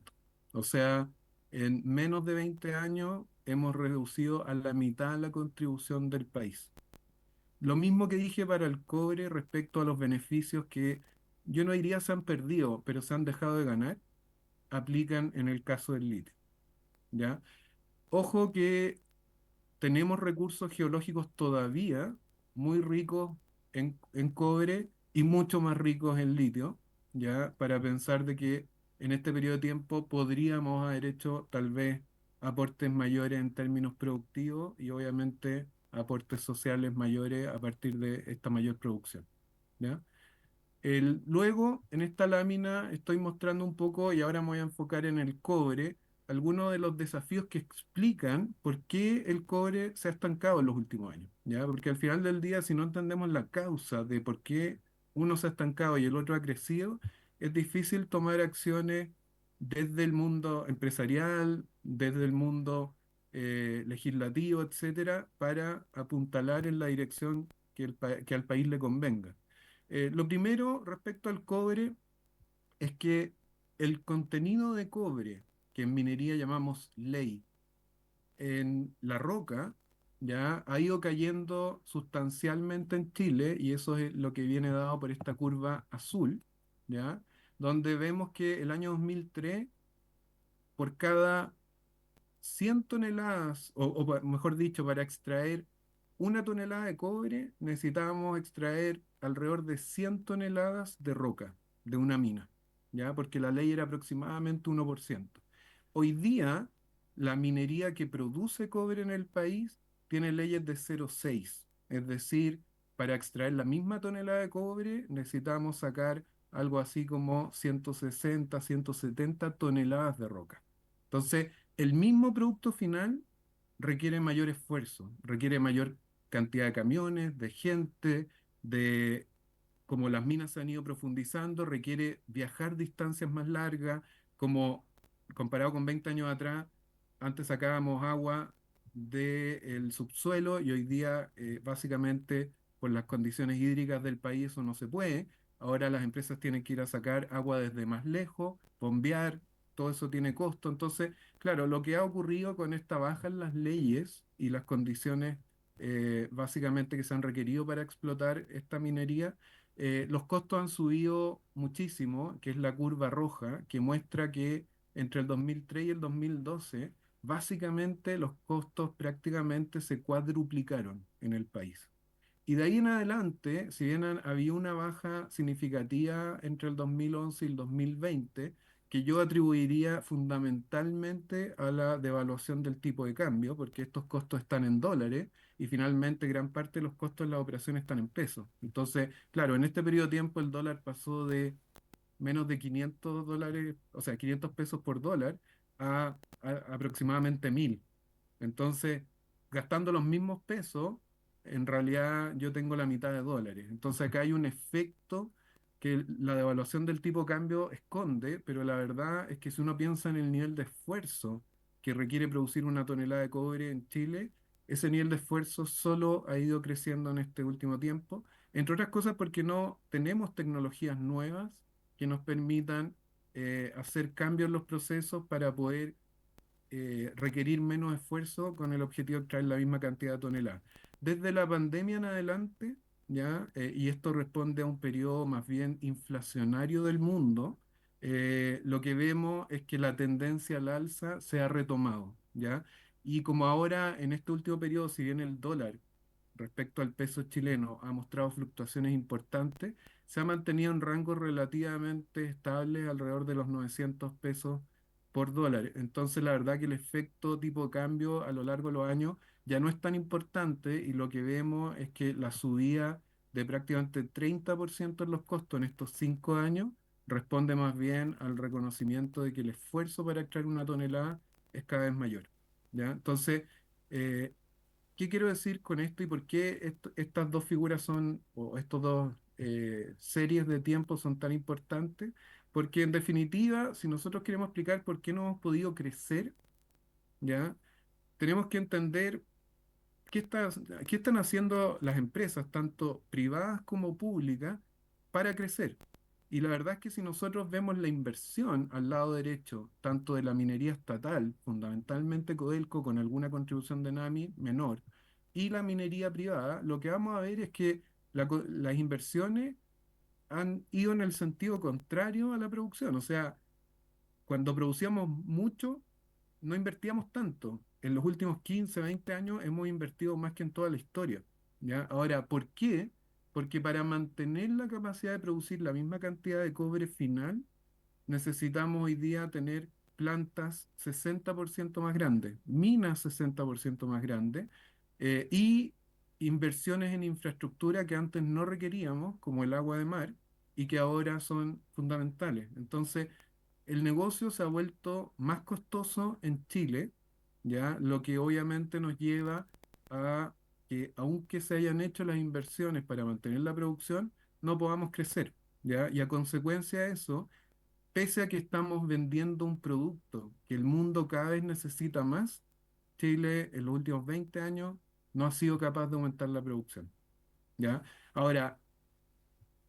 O sea, en menos de 20 años hemos reducido a la mitad la contribución del país. Lo mismo que dije para el cobre respecto a los beneficios que yo no diría se han perdido, pero se han dejado de ganar, aplican en el caso del litio. ¿Ya? Ojo que tenemos recursos geológicos todavía muy ricos en cobre y mucho más ricos en litio, ya para pensar de que en este periodo de tiempo podríamos haber hecho tal vez aportes mayores en términos productivos y obviamente aportes sociales mayores a partir de esta mayor producción, ¿ya? Luego, en esta lámina estoy mostrando un poco, y ahora me voy a enfocar en el cobre, algunos de los desafíos que explican por qué el cobre se ha estancado en los últimos años, ¿ya? Porque al final del día, si no entendemos la causa de por qué uno se ha estancado y el otro ha crecido, es difícil tomar acciones desde el mundo empresarial, desde el mundo legislativo, etcétera, para apuntalar en la dirección que al país le convenga. Lo primero respecto al cobre es que el contenido de cobre, que en minería llamamos ley, en la roca, ya ha ido cayendo sustancialmente en Chile, y eso es lo que viene dado por esta curva azul, ya, donde vemos que el año 2003, por cada 100 toneladas, mejor dicho, para extraer 1 tonelada de cobre, necesitábamos extraer alrededor de 100 toneladas de roca de una mina, ¿ya? Porque la ley era aproximadamente 1%. Hoy día, la minería que produce cobre en el país tiene leyes de 0,6, es decir, para extraer la misma tonelada de cobre necesitamos sacar algo así como 160, 170 toneladas de roca. Entonces, el mismo producto final requiere mayor esfuerzo, requiere mayor cantidad de camiones, de gente, de como las minas se han ido profundizando, requiere viajar distancias más largas, como comparado con 20 años atrás, antes sacábamos agua del subsuelo y hoy día básicamente por las condiciones hídricas del país eso no se puede. Ahora las empresas tienen que ir a sacar agua desde más lejos, bombear, todo eso tiene costo. Entonces, claro, lo que ha ocurrido con esta baja en las leyes y las condiciones básicamente que se han requerido para explotar esta minería, los costos han subido muchísimo, que es la curva roja, que muestra que entre el 2003 y el 2012, básicamente los costos prácticamente se cuadruplicaron en el país. Y de ahí en adelante, si bien había una baja significativa entre el 2011 y el 2020, que yo atribuiría fundamentalmente a la devaluación del tipo de cambio, porque estos costos están en dólares y finalmente gran parte de los costos de la operación están en pesos. Entonces, claro, en este periodo de tiempo el dólar pasó de menos de 500 dólares, o sea, 500 pesos por dólar, a aproximadamente 1000. Entonces, gastando los mismos pesos, en realidad yo tengo la mitad de dólares. Entonces acá hay un efecto que la devaluación del tipo de cambio esconde, pero la verdad es que si uno piensa en el nivel de esfuerzo que requiere producir 1 tonelada de cobre en Chile, ese nivel de esfuerzo solo ha ido creciendo en este último tiempo, entre otras cosas porque no tenemos tecnologías nuevas que nos permitan hacer cambios en los procesos para poder requerir menos esfuerzo con el objetivo de traer la misma cantidad de toneladas. Desde la pandemia en adelante, ¿ya? Y esto responde a un periodo más bien inflacionario del mundo, lo que vemos es que la tendencia al alza se ha retomado, ¿ya? Y como ahora en este último periodo, si bien el dólar respecto al peso chileno ha mostrado fluctuaciones importantes, se ha mantenido en rangos relativamente estables alrededor de los 900 pesos por dólar. Entonces, la verdad que el efecto tipo de cambio a lo largo de los años ya no es tan importante y lo que vemos es que la subida de prácticamente 30% en los costos en estos 5 años responde más bien al reconocimiento de que el esfuerzo para extraer una tonelada es cada vez mayor. ¿Ya? Entonces, eh, ¿qué quiero decir con esto y por qué estas dos figuras son, o estos dos series de tiempo son tan importantes? Porque en definitiva, si nosotros queremos explicar por qué no hemos podido crecer, ¿ya? Tenemos que entender qué qué están haciendo las empresas, tanto privadas como públicas, para crecer. Y la verdad es que si nosotros vemos la inversión al lado derecho, tanto de la minería estatal, fundamentalmente Codelco, con alguna contribución de NAMI menor, y la minería privada, lo que vamos a ver es que las inversiones han ido en el sentido contrario a la producción. O sea, cuando producíamos mucho, no invertíamos tanto. En los últimos 15, 20 años hemos invertido más que en toda la historia. ¿Ya? Ahora, ¿por qué? Porque para mantener la capacidad de producir la misma cantidad de cobre final, necesitamos hoy día tener plantas 60% más grandes, minas 60% más grandes, y inversiones en infraestructura que antes no requeríamos, como el agua de mar, y que ahora son fundamentales. Entonces, el negocio se ha vuelto más costoso en Chile, ¿ya? Lo que obviamente nos lleva a que, aunque se hayan hecho las inversiones para mantener la producción, no podamos crecer, ¿ya? Y a consecuencia de eso, pese a que estamos vendiendo un producto que el mundo cada vez necesita más, Chile en los últimos 20 años no ha sido capaz de aumentar la producción, ¿ya? Ahora,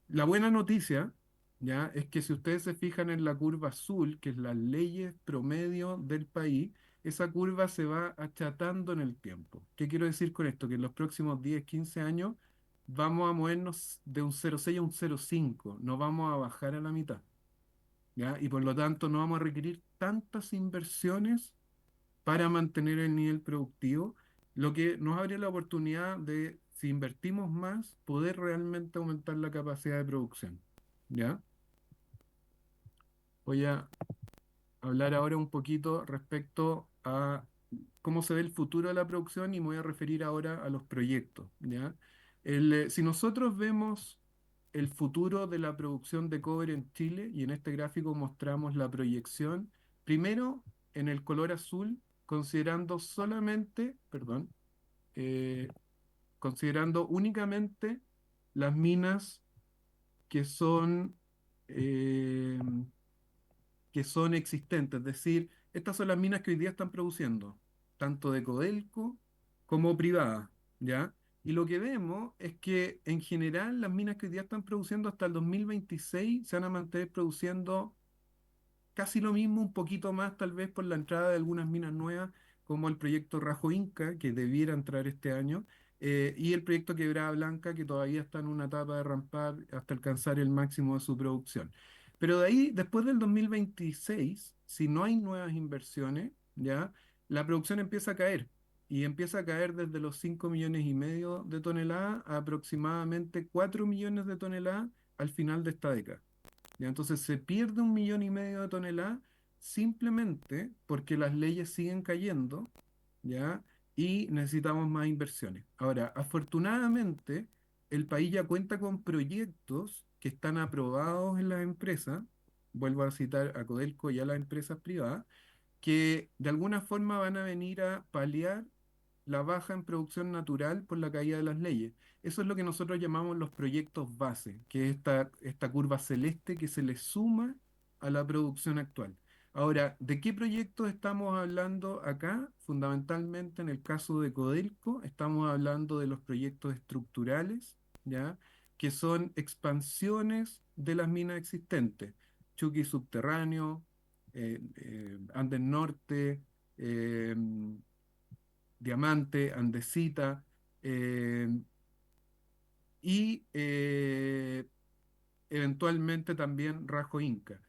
la buena noticia, ¿ya? Es que si ustedes se fijan en la curva azul, que es las leyes promedio del país, esa curva se va achatando en el tiempo. ¿Qué quiero decir con esto? Que en los próximos 10, 15 años vamos a movernos de un 0,6 a un 0,5, no vamos a bajar a la mitad, ¿ya? Y por lo tanto no vamos a requerir tantas inversiones para mantener el nivel productivo, lo que nos abre la oportunidad de, si invertimos más, poder realmente aumentar la capacidad de producción. ¿Ya? Voy a hablar ahora un poquito respecto a cómo se ve el futuro de la producción y me voy a referir ahora a los proyectos. ¿Ya? Si nosotros vemos el futuro de la producción de cobre en Chile, y en este gráfico mostramos la proyección, primero en el color azul, considerando solamente, perdón, eh, considerando únicamente las minas que son, eh, que son existentes, es decir, estas son las minas que hoy día están produciendo, tanto de Codelco como privadas, ¿ya? Y lo que vemos es que en general las minas que hoy día están produciendo hasta el 2026 se van a mantener produciendo casi lo mismo, un poquito más tal vez por la entrada de algunas minas nuevas, como el proyecto Rajo Inca, que debiera entrar este año, y el proyecto Quebrada Blanca, que todavía está en una etapa de rampar hasta alcanzar el máximo de su producción. Pero de ahí, después del 2026, si no hay nuevas inversiones, ¿ya? La producción empieza a caer. Y empieza a caer desde los 5,5 millones de toneladas a aproximadamente 4 millones de toneladas al final de esta década. ¿Ya? Entonces se pierde 1,5 millones de toneladas simplemente porque las leyes siguen cayendo, ¿ya? Y necesitamos más inversiones. Ahora, afortunadamente, el país ya cuenta con proyectos que están aprobados en las empresas, vuelvo a citar a Codelco y a las empresas privadas, que de alguna forma van a venir a paliar la baja en producción natural por la caída de las leyes. Eso es lo que nosotros llamamos los proyectos base, que es esta curva celeste que se le suma a la producción actual. Ahora, ¿de qué proyectos estamos hablando acá? Fundamentalmente en el caso de Codelco, estamos hablando de los proyectos estructurales, ¿ya? Que son expansiones de las minas existentes. Chuqui Subterráneo, Andes Norte, Diamante, Andesita, eh, y eventualmente también Rajo Inca.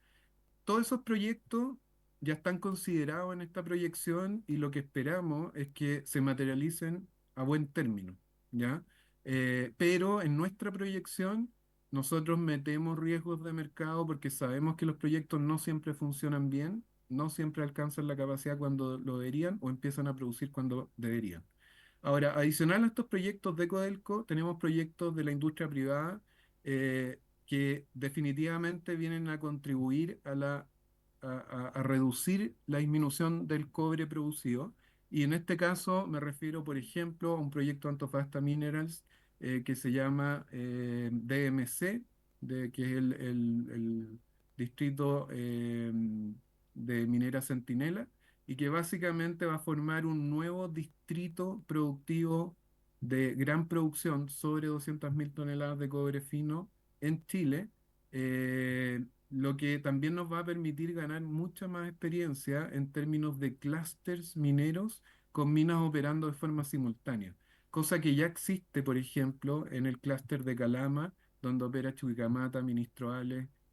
Todos esos proyectos ya están considerados en esta proyección y lo que esperamos es que se materialicen a buen término. ¿ya? Pero en nuestra proyección nosotros metemos riesgos de mercado porque sabemos que los proyectos no siempre funcionan bien, no siempre alcanzan la capacidad cuando lo deberían o empiezan a producir cuando deberían. Ahora, adicional a estos proyectos de Codelco, tenemos proyectos de la industria privada que definitivamente vienen a contribuir a reducir la disminución del cobre producido. Y en este caso me refiero, por ejemplo, a un proyecto Antofagasta Minerals que se llama DMC, que es el distrito de Minera Centinela y que básicamente va a formar un nuevo distrito productivo de gran producción, sobre 200.000 toneladas de cobre fino en Chile, lo que también nos va a permitir ganar mucha más experiencia en términos de clústeres mineros con minas operando de forma simultánea, cosa que ya existe, por ejemplo, en el clúster de Calama, donde opera Chuquicamata, Ministro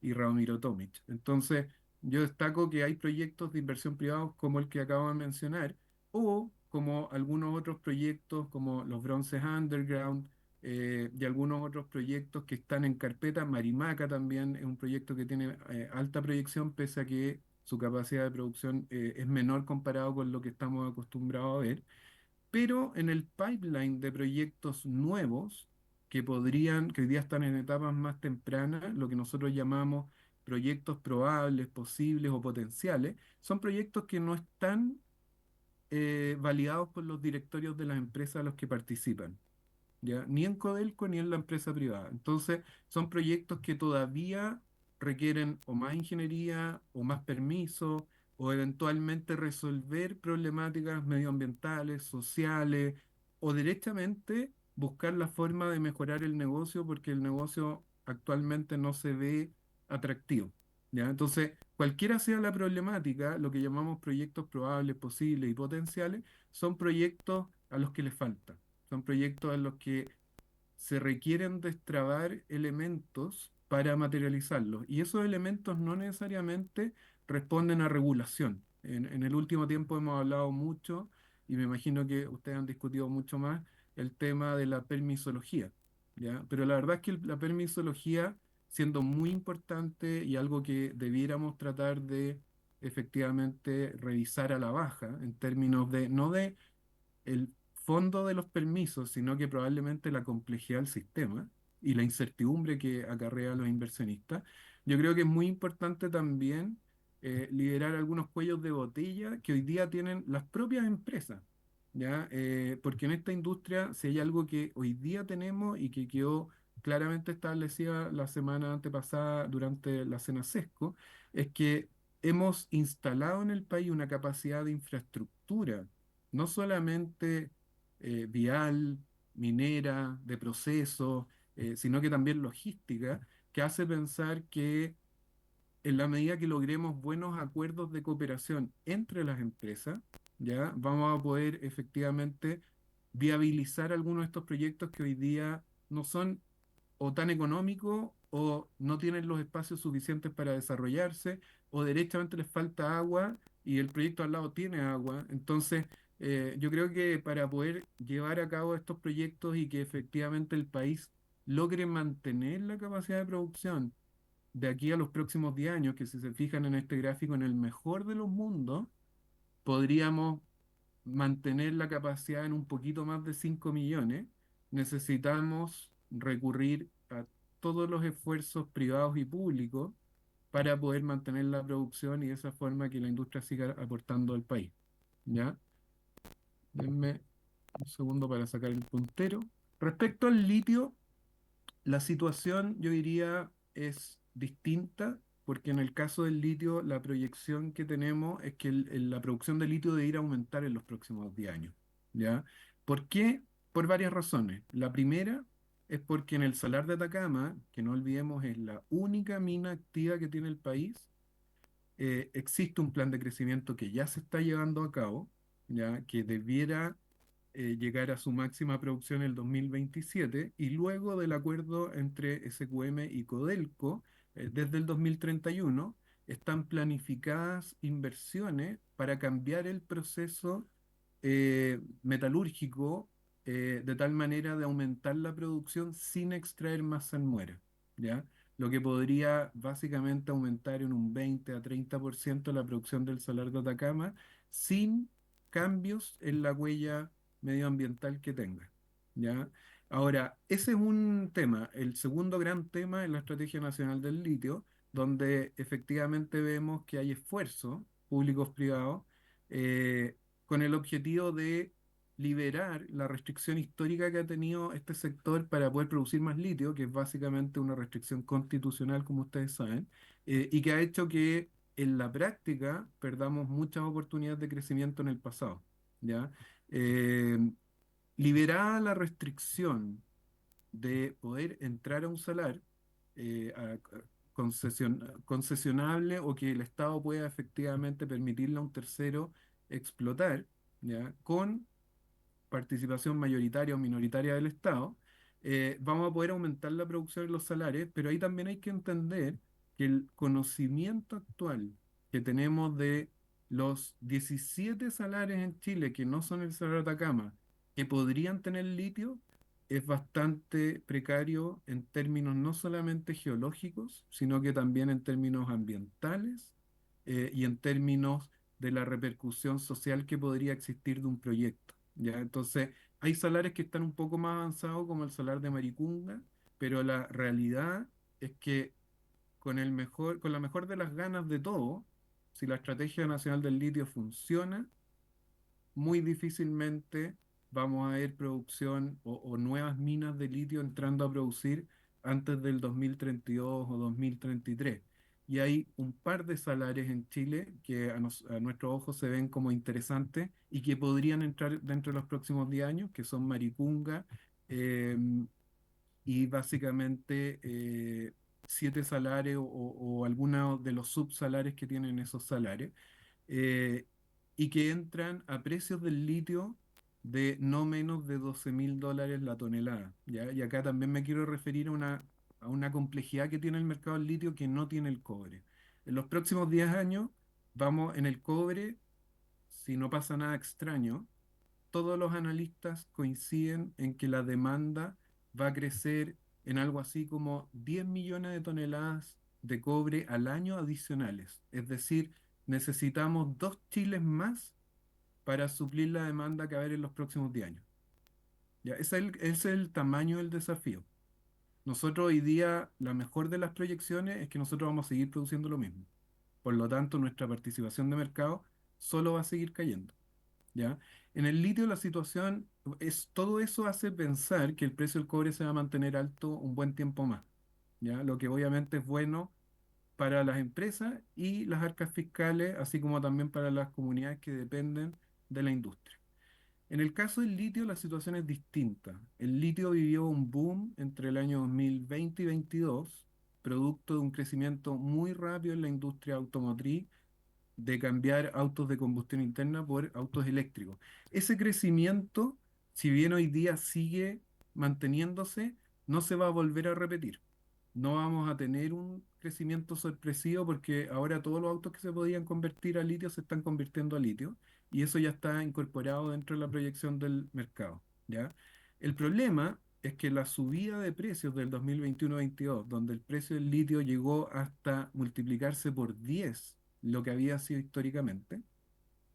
y Radomiro Tomic. Entonces, yo destaco que hay proyectos de inversión privados como el que acabo de mencionar, o como algunos otros proyectos como los Bronces Underground y algunos otros proyectos que están en carpeta. Marimaca también es un proyecto que tiene alta proyección, pese a que su capacidad de producción es menor comparado con lo que estamos acostumbrados a ver. Pero en el pipeline de proyectos nuevos que hoy día están en etapas más tempranas, lo que nosotros llamamos proyectos probables, posibles o potenciales, son proyectos que no están validados por los directorios de las empresas a los que participan. ¿Ya? Ni en Codelco ni en la empresa privada. Entonces, son proyectos que todavía requieren o más ingeniería o más permisos o eventualmente resolver problemáticas medioambientales, sociales o directamente buscar la forma de mejorar el negocio porque el negocio actualmente no se ve atractivo. ¿Ya? Entonces, cualquiera sea la problemática, lo que llamamos proyectos probables, posibles y potenciales, son proyectos a los que les falta. Son proyectos en los que se requieren destrabar elementos para materializarlos. Y esos elementos no necesariamente responden a regulación. En el último tiempo hemos hablado mucho, y me imagino que ustedes han discutido mucho más, el tema de la permisología, ¿ya? Pero la verdad es que la permisología, siendo muy importante y algo que debiéramos tratar de efectivamente revisar a la baja, en términos de, no de el fondo de los permisos, sino que probablemente la complejidad del sistema y la incertidumbre que acarrea a los inversionistas. Yo creo que es muy importante también liderar algunos cuellos de botella que hoy día tienen las propias empresas, ¿ya? Porque en esta industria, si hay algo que hoy día tenemos y que quedó claramente establecida la semana antepasada durante la cena SESCO, es que hemos instalado en el país una capacidad de infraestructura no solamente vial, minera, de proceso, sino que también logística, que hace pensar que en la medida que logremos buenos acuerdos de cooperación entre las empresas, ya vamos a poder efectivamente viabilizar algunos de estos proyectos que hoy día no son o tan económicos o no tienen los espacios suficientes para desarrollarse o derechamente les falta agua y el proyecto al lado tiene agua. Entonces, yo creo que para poder llevar a cabo estos proyectos y que efectivamente el país logre mantener la capacidad de producción de aquí a los próximos 10 años, que si se fijan en este gráfico, en el mejor de los mundos, podríamos mantener la capacidad en un poquito más de 5 millones, necesitamos recurrir a todos los esfuerzos privados y públicos para poder mantener la producción y de esa forma que la industria siga aportando al país. ¿Ya? Denme un segundo para sacar el puntero. Respecto al litio, la situación, yo diría, es distinta, porque en el caso del litio, la proyección que tenemos es que la producción de litio debe ir a aumentar en los próximos 10 años, ¿ya? ¿Por qué? Por varias razones. La primera es porque en el Salar de Atacama, que no olvidemos es la única mina activa que tiene el país, existe un plan de crecimiento que ya se está llevando a cabo, ¿ya? Que debiera llegar a su máxima producción en el 2027 y luego del acuerdo entre SQM y Codelco, desde el 2031, están planificadas inversiones para cambiar el proceso metalúrgico de tal manera de aumentar la producción sin extraer más salmuera, ¿ya? Lo que podría básicamente aumentar en un 20 a 30% la producción del salar de Atacama sin cambios en la huella medioambiental que tenga, ¿ya? Ahora, ese es un tema. El segundo gran tema es la Estrategia Nacional del Litio, donde efectivamente vemos que hay esfuerzos públicos privados con el objetivo de liberar la restricción histórica que ha tenido este sector para poder producir más litio, que es básicamente una restricción constitucional, como ustedes saben, y que ha hecho que en la práctica perdamos muchas oportunidades de crecimiento en el pasado, ¿ya? Eh, Liberada la restricción de poder entrar a un salar concesionable o que el Estado pueda efectivamente permitirle a un tercero explotar, ¿ya? Con participación mayoritaria o minoritaria del Estado, vamos a poder aumentar la producción de los salarios, pero ahí también hay que entender que el conocimiento actual que tenemos de los 17 salarios en Chile que no son el Salar de Atacama, que podrían tener litio, es bastante precario en términos no solamente geológicos, sino que también en términos ambientales y en términos de la repercusión social que podría existir de un proyecto. ¿Ya? Entonces, hay salares que están un poco más avanzados, como el salar de Maricunga, pero la realidad es que con la mejor de las ganas de todo, si la Estrategia Nacional del Litio funciona, muy difícilmente vamos a ver producción o nuevas minas de litio entrando a producir antes del 2032 o 2033. Y hay un par de salares en Chile que a nuestros ojos se ven como interesantes y que podrían entrar dentro de los próximos 10 años, que son Maricunga y básicamente 7 salares o algunos de los subsalares que tienen esos salares eh, y que entran a precios del litio de no menos de $12.000 la tonelada, ¿ya? Y acá también me quiero referir a una complejidad que tiene el mercado del litio que no tiene el cobre. En los próximos 10 años vamos en el cobre, si no pasa nada extraño, todos los analistas coinciden en que la demanda va a crecer en algo así como 10 millones de toneladas de cobre al año adicionales. Es decir, necesitamos 2 Chiles más para suplir la demanda que va a haber en los próximos 10 años. Ya, ese es el tamaño del desafío. Nosotros hoy día, la mejor de las proyecciones es que nosotros vamos a seguir produciendo lo mismo. Por lo tanto, nuestra participación de mercado solo va a seguir cayendo. ¿Ya? En el litio la situación es, todo eso hace pensar que el precio del cobre se va a mantener alto un buen tiempo más, ¿ya? Lo que obviamente es bueno para las empresas y las arcas fiscales, así como también para las comunidades que dependen de la industria. En el caso del litio la situación es distinta. El litio vivió un boom entre el año 2020 y 2022, producto de un crecimiento muy rápido en la industria automotriz de cambiar autos de combustión interna por autos eléctricos. Ese crecimiento, si bien hoy día sigue manteniéndose, no se va a volver a repetir. No vamos a tener un crecimiento sorpresivo porque ahora todos los autos que se podían convertir a litio se están convirtiendo a litio y eso ya está incorporado dentro de la proyección del mercado, ¿ya? El problema es que la subida de precios del 2021-22, donde el precio del litio llegó hasta multiplicarse por 10 lo que había sido históricamente,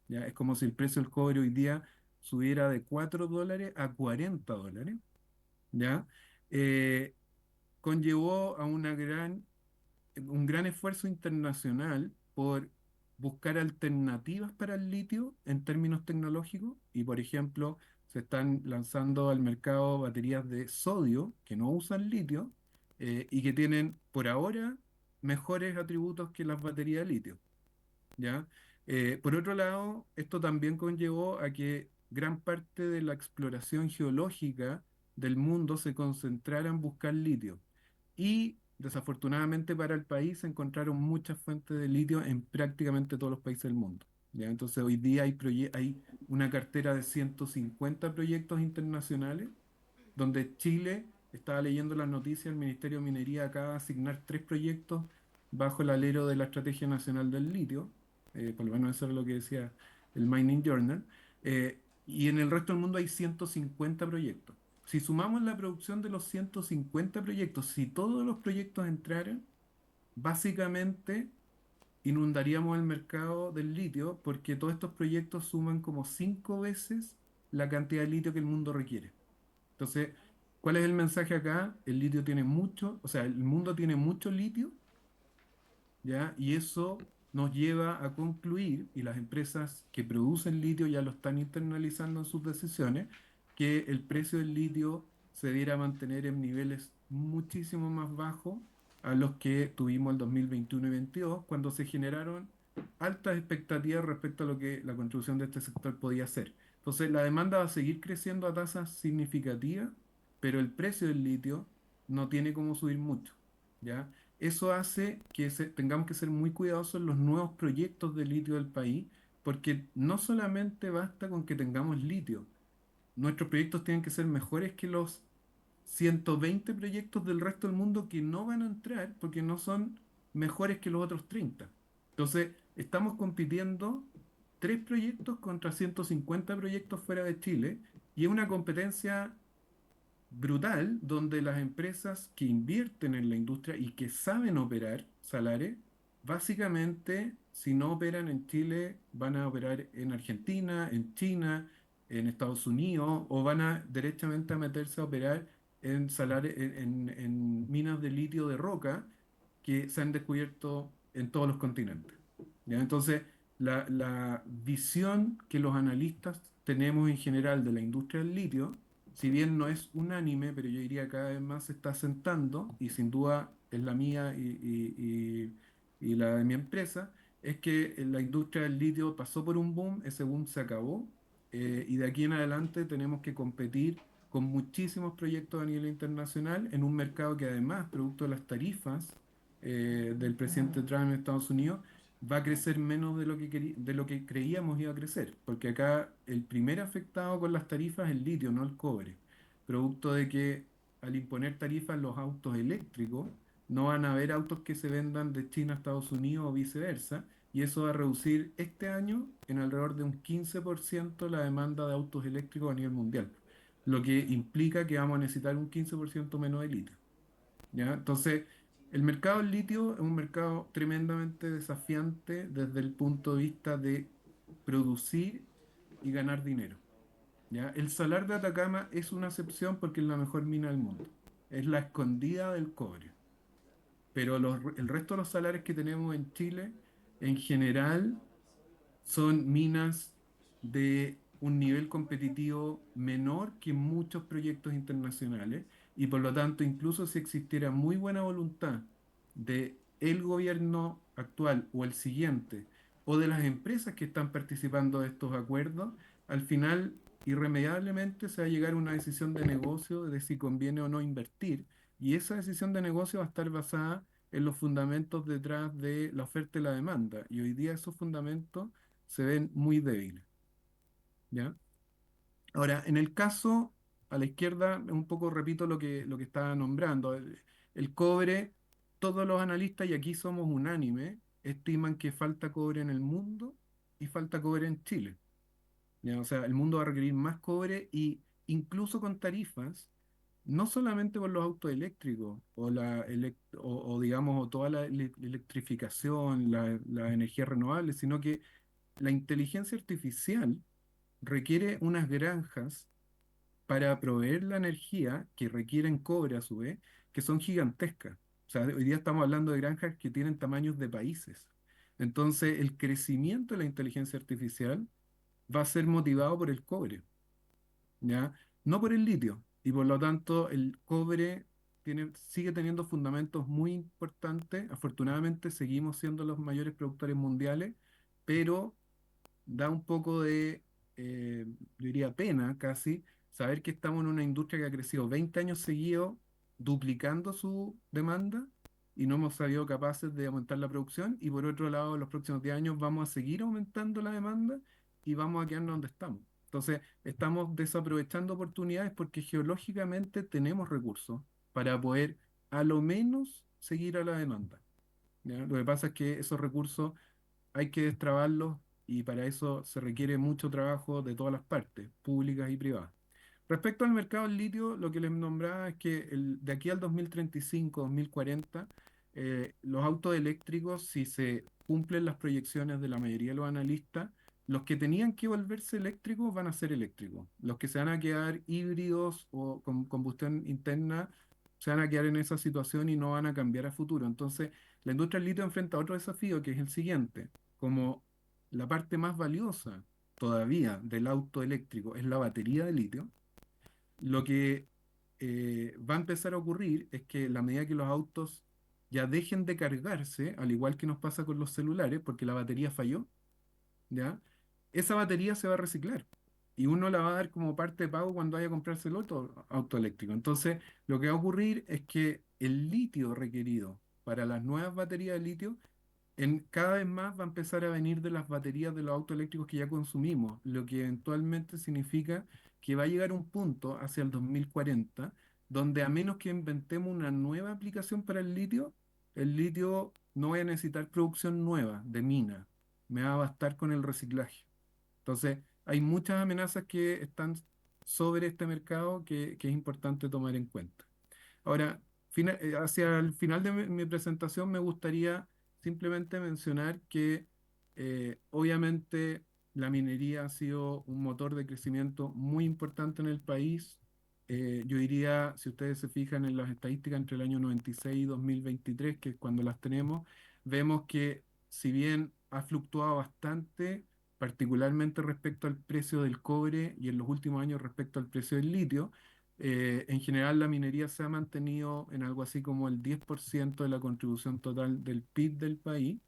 ¿ya? Es como si el precio del cobre hoy día subiera de $4 a $40, ¿ya? Eh, Conllevó a un gran esfuerzo internacional por buscar alternativas para el litio en términos tecnológicos y, por ejemplo, se están lanzando al mercado baterías de sodio que no usan litio y que tienen, por ahora, mejores atributos que las baterías de litio. ¿Ya? Por otro lado, esto también conllevó a que gran parte de la exploración geológica del mundo se concentrara en buscar litio. Y desafortunadamente para el país se encontraron muchas fuentes de litio en prácticamente todos los países del mundo. ¿Ya? Entonces hoy día hay una cartera de 150 proyectos internacionales donde Chile, estaba leyendo las noticias, el Ministerio de Minería acaba de asignar 3 proyectos bajo el alero de la Estrategia Nacional del Litio, por lo menos eso es lo que decía el Mining Journal, y en el resto del mundo hay 150 proyectos. Si sumamos la producción de los 150 proyectos, si todos los proyectos entraran, básicamente inundaríamos el mercado del litio porque todos estos proyectos suman como 5 veces la cantidad de litio que el mundo requiere. Entonces, ¿cuál es el mensaje acá? El litio tiene mucho, o sea, el mundo tiene mucho litio, ¿ya? Y eso nos lleva a concluir, y las empresas que producen litio ya lo están internalizando en sus decisiones, que el precio del litio se debiera mantener en niveles muchísimo más bajos a los que tuvimos el 2021 y 2022, cuando se generaron altas expectativas respecto a lo que la construcción de este sector podía ser. Entonces, la demanda va a seguir creciendo a tasas significativas, pero el precio del litio no tiene cómo subir mucho, ¿ya? Eso hace que tengamos que ser muy cuidadosos en los nuevos proyectos de litio del país, porque no solamente basta con que tengamos litio, nuestros proyectos tienen que ser mejores que los 120 proyectos del resto del mundo que no van a entrar porque no son mejores que los otros 30. Entonces, estamos compitiendo 3 proyectos contra 150 proyectos fuera de Chile y es una competencia brutal donde las empresas que invierten en la industria y que saben operar salares, básicamente, si no operan en Chile, van a operar en Argentina, en China, en Estados Unidos, o van a derechamente a meterse a operar en, en minas de litio de roca que se han descubierto en todos los continentes. ¿Ya? Entonces, la visión que los analistas tenemos en general de la industria del litio, si bien no es unánime, pero yo diría cada vez más se está asentando, y sin duda es la mía y la de mi empresa, es que la industria del litio pasó por un boom, ese boom se acabó, y de aquí en adelante tenemos que competir con muchísimos proyectos a nivel internacional en un mercado que además, producto de las tarifas del presidente Trump en Estados Unidos, va a crecer menos de lo que, de lo que creíamos iba a crecer, porque acá el primer afectado con las tarifas es el litio, no el cobre, producto de que al imponer tarifas los autos eléctricos, no van a haber autos que se vendan de China a Estados Unidos o viceversa, y eso va a reducir este año en alrededor de un 15% la demanda de autos eléctricos a nivel mundial, lo que implica que vamos a necesitar un 15% menos de litio. ¿Ya? Entonces, el mercado del litio es un mercado tremendamente desafiante desde el punto de vista de producir y ganar dinero. ¿Ya? El Salar de Atacama es una excepción porque es la mejor mina del mundo. Es la escondida del cobre. Pero el resto de los salares que tenemos en Chile, en general, son minas de un nivel competitivo menor que muchos proyectos internacionales y por lo tanto, incluso si existiera muy buena voluntad de el gobierno actual o el siguiente o de las empresas que están participando de estos acuerdos, al final irremediablemente se va a llegar a una decisión de negocio de si conviene o no invertir, y esa decisión de negocio va a estar basada en los fundamentos detrás de la oferta y la demanda, y hoy día esos fundamentos se ven muy débiles, ¿ya? Ahora, en el caso a la izquierda, un poco repito lo que estaba nombrando. El cobre, todos los analistas, y aquí somos unánimes, estiman que falta cobre en el mundo y falta cobre en Chile. ¿Ya? O sea, el mundo va a requerir más cobre y incluso con tarifas, no solamente por los autos eléctricos o digamos, o toda la electrificación, la energía renovable, sino que la inteligencia artificial requiere unas granjas para proveer la energía que requieren cobre a su vez, que son gigantescas. O sea, hoy día estamos hablando de granjas que tienen tamaños de países. Entonces, el crecimiento de la inteligencia artificial va a ser motivado por el cobre, ¿ya? No por el litio. Y por lo tanto, el cobre sigue teniendo fundamentos muy importantes. Afortunadamente, seguimos siendo los mayores productores mundiales, pero da un poco de, yo diría, pena casi, saber que estamos en una industria que ha crecido 20 años seguidos, duplicando su demanda, y no hemos sido capaces de aumentar la producción, y por otro lado, en los próximos 10 años vamos a seguir aumentando la demanda y vamos a quedarnos donde estamos. Entonces, estamos desaprovechando oportunidades porque geológicamente tenemos recursos para poder a lo menos seguir a la demanda. ¿Ya? Lo que pasa es que esos recursos hay que destrabarlos y para eso se requiere mucho trabajo de todas las partes, públicas y privadas. Respecto al mercado del litio, lo que les nombraba es que de aquí al 2035, 2040, los autos eléctricos, si se cumplen las proyecciones de la mayoría de los analistas, los que tenían que volverse eléctricos van a ser eléctricos. Los que se van a quedar híbridos o con combustión interna se van a quedar en esa situación y no van a cambiar a futuro. Entonces, la industria del litio enfrenta otro desafío que es el siguiente. Como la parte más valiosa todavía del auto eléctrico es la batería de litio, lo que va a empezar a ocurrir es que la medida que los autos ya dejen de cargarse, al igual que nos pasa con los celulares, porque la batería falló, ¿ya? Esa batería se va a reciclar y uno la va a dar como parte de pago cuando vaya a comprarse el otro auto eléctrico. Entonces, lo que va a ocurrir es que el litio requerido para las nuevas baterías de litio cada vez más va a empezar a venir de las baterías de los autos eléctricos que ya consumimos, lo que eventualmente significa que va a llegar un punto hacia el 2040 donde a menos que inventemos una nueva aplicación para el litio no va a necesitar producción nueva de mina, me va a bastar con el reciclaje. Entonces, hay muchas amenazas que están sobre este mercado que es importante tomar en cuenta. Ahora, hacia el final de mi presentación me gustaría simplemente mencionar que obviamente la minería ha sido un motor de crecimiento muy importante en el país. Yo diría, si ustedes se fijan en las estadísticas entre el año 96 y 2023, que es cuando las tenemos, vemos que si bien ha fluctuado bastante, particularmente respecto al precio del cobre y en los últimos años respecto al precio del litio, en general, la minería se ha mantenido en algo así como el 10% de la contribución total del PIB del país.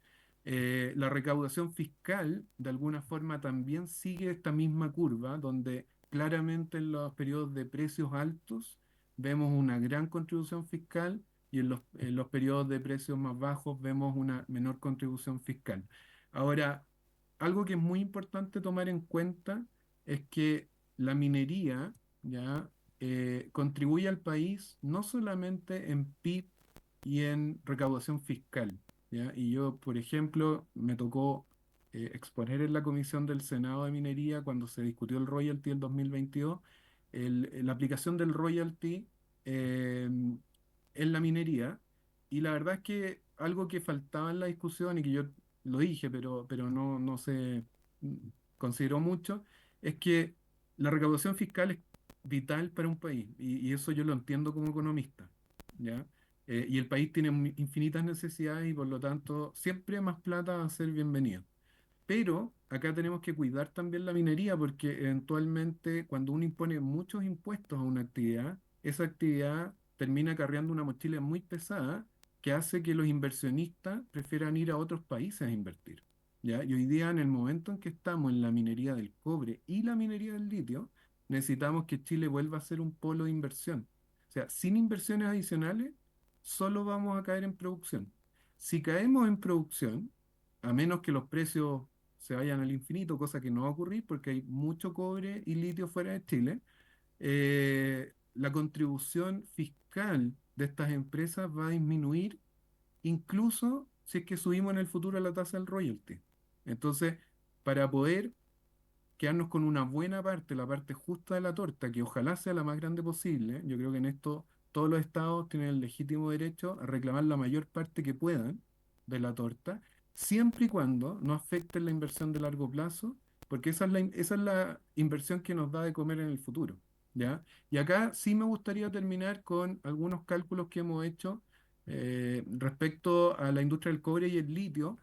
La recaudación fiscal, de alguna forma, también sigue esta misma curva, donde claramente en los periodos de precios altos vemos una gran contribución fiscal y en los periodos de precios más bajos vemos una menor contribución fiscal. Ahora, algo que es muy importante tomar en cuenta es que la minería, ¿ya? Contribuye al país no solamente en PIB y en recaudación fiscal, ¿ya? Y yo, por ejemplo, me tocó exponer en la Comisión del Senado de Minería cuando se discutió el royalty en 2022, la aplicación del royalty eh, en la minería. Y la verdad es que algo que faltaba en la discusión y que yo lo dije, pero no se mm, consideró mucho, es que la recaudación fiscal es vital para un país, y eso yo lo entiendo como economista, ¿ya? Y el país tiene infinitas necesidades y por lo tanto siempre más plata va a ser bienvenida. Pero acá tenemos que cuidar también la minería porque eventualmente cuando uno impone muchos impuestos a una actividad, esa actividad termina acarreando una mochila muy pesada que hace que los inversionistas prefieran ir a otros países a invertir, ¿ya? Y hoy día, en el momento en que estamos en la minería del cobre y la minería del litio, necesitamos que Chile vuelva a ser un polo de inversión. O sea, sin inversiones adicionales, solo vamos a caer en producción. Si caemos en producción, a menos que los precios se vayan al infinito, cosa que no va a ocurrir porque hay mucho cobre y litio fuera de Chile, la contribución fiscal de estas empresas va a disminuir incluso si es que subimos en el futuro la tasa del royalty. Entonces, para poder quedarnos con una buena parte, la parte justa de la torta, que ojalá sea la más grande posible, yo creo que en esto todos los estados tienen el legítimo derecho a reclamar la mayor parte que puedan de la torta, siempre y cuando no afecten la inversión de largo plazo, porque esa es la inversión que nos da de comer en el futuro, ¿ya? Y acá sí me gustaría terminar con algunos cálculos que hemos hecho respecto a la industria del cobre y el litio,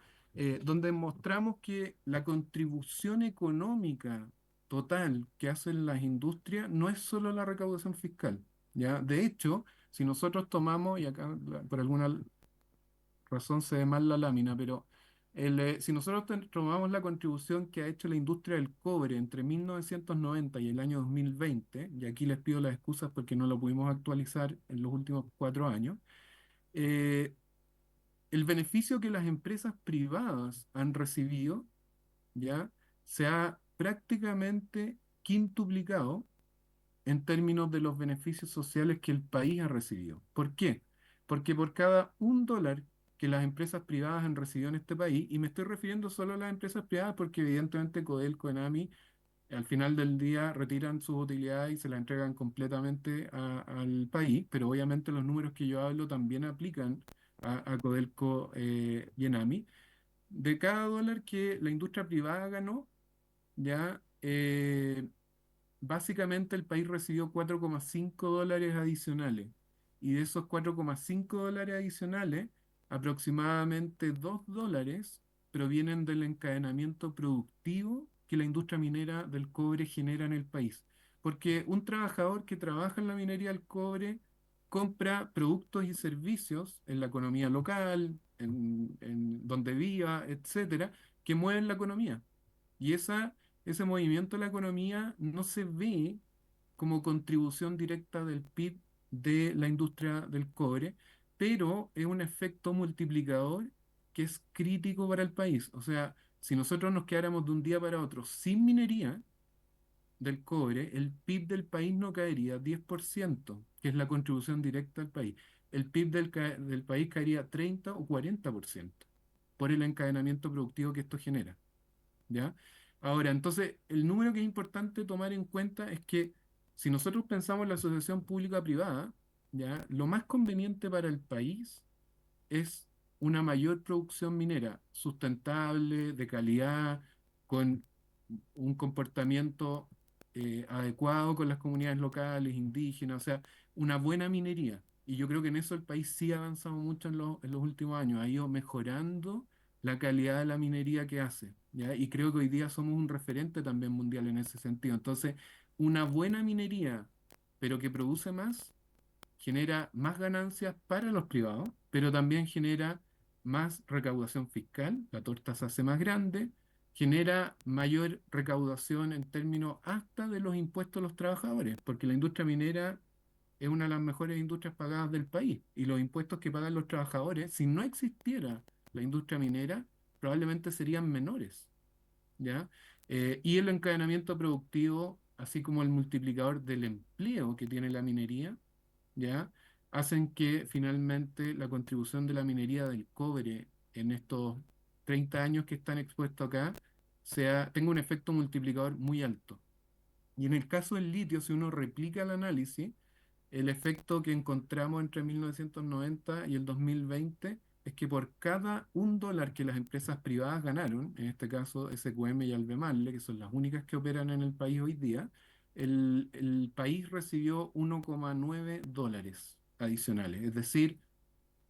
donde mostramos que la contribución económica total que hacen las industrias no es solo la recaudación fiscal, ¿ya? De hecho, si nosotros tomamos, y acá por alguna razón se ve mal la lámina, pero si nosotros tomamos la contribución que ha hecho la industria del cobre entre 1990 y el año 2020, y aquí les pido las excusas porque no lo pudimos actualizar en los últimos 4 años, eh, el beneficio que las empresas privadas han recibido, ¿ya? Se ha prácticamente quintuplicado en términos de los beneficios sociales que el país ha recibido. ¿Por qué? Porque por cada $1 que las empresas privadas han recibido en este país, y me estoy refiriendo solo a las empresas privadas porque evidentemente Codelco, Enami, al final del día retiran sus utilidades y se las entregan completamente al país, pero obviamente los números que yo hablo también aplican a Codelco y Enami. De cada dólar que la industria privada ganó, ya básicamente el país recibió 4,5 dólares adicionales. Y de esos 4,5 dólares adicionales, aproximadamente 2 dólares provienen del encadenamiento productivo que la industria minera del cobre genera en el país. Porque un trabajador que trabaja en la minería del cobre compra productos y servicios en la economía local, en donde viva, etcétera, que mueven la economía. Y ese movimiento de la economía no se ve como contribución directa del PIB de la industria del cobre, pero es un efecto multiplicador que es crítico para el país. O sea, si nosotros nos quedáramos de un día para otro sin minería del cobre, el PIB del país no caería 10%, que es la contribución directa al país. El PIB del país caería 30 o 40% por el encadenamiento productivo que esto genera. ¿Ya? Ahora, entonces, el número que es importante tomar en cuenta es que si nosotros pensamos en la asociación pública-privada, ¿ya? Lo más conveniente para el país es una mayor producción minera, sustentable, de calidad, con un comportamiento adecuado con las comunidades locales, indígenas, o sea, una buena minería. Y yo creo que en eso el país sí ha avanzado mucho en los últimos años, ha ido mejorando la calidad de la minería que hace, ¿ya? Y creo que hoy día somos un referente también mundial en ese sentido. Entonces, una buena minería, pero que produce más, genera más ganancias para los privados, pero también genera más recaudación fiscal, la torta se hace más grande, genera mayor recaudación en términos hasta de los impuestos a los trabajadores, porque la industria minera es una de las mejores industrias pagadas del país, y los impuestos que pagan los trabajadores, si no existiera la industria minera, probablemente serían menores, ¿ya? Y el encadenamiento productivo, así como el multiplicador del empleo que tiene la minería, ¿ya? Hacen que finalmente la contribución de la minería del cobre en estos 30 años que están expuestos acá tenga un efecto multiplicador muy alto. Y en el caso del litio, si uno replica el análisis, el efecto que encontramos entre 1990 y el 2020 es que por cada $1 que las empresas privadas ganaron, en este caso SQM y Albemarle, que son las únicas que operan en el país hoy día, el país recibió 1,9 dólares adicionales, es decir,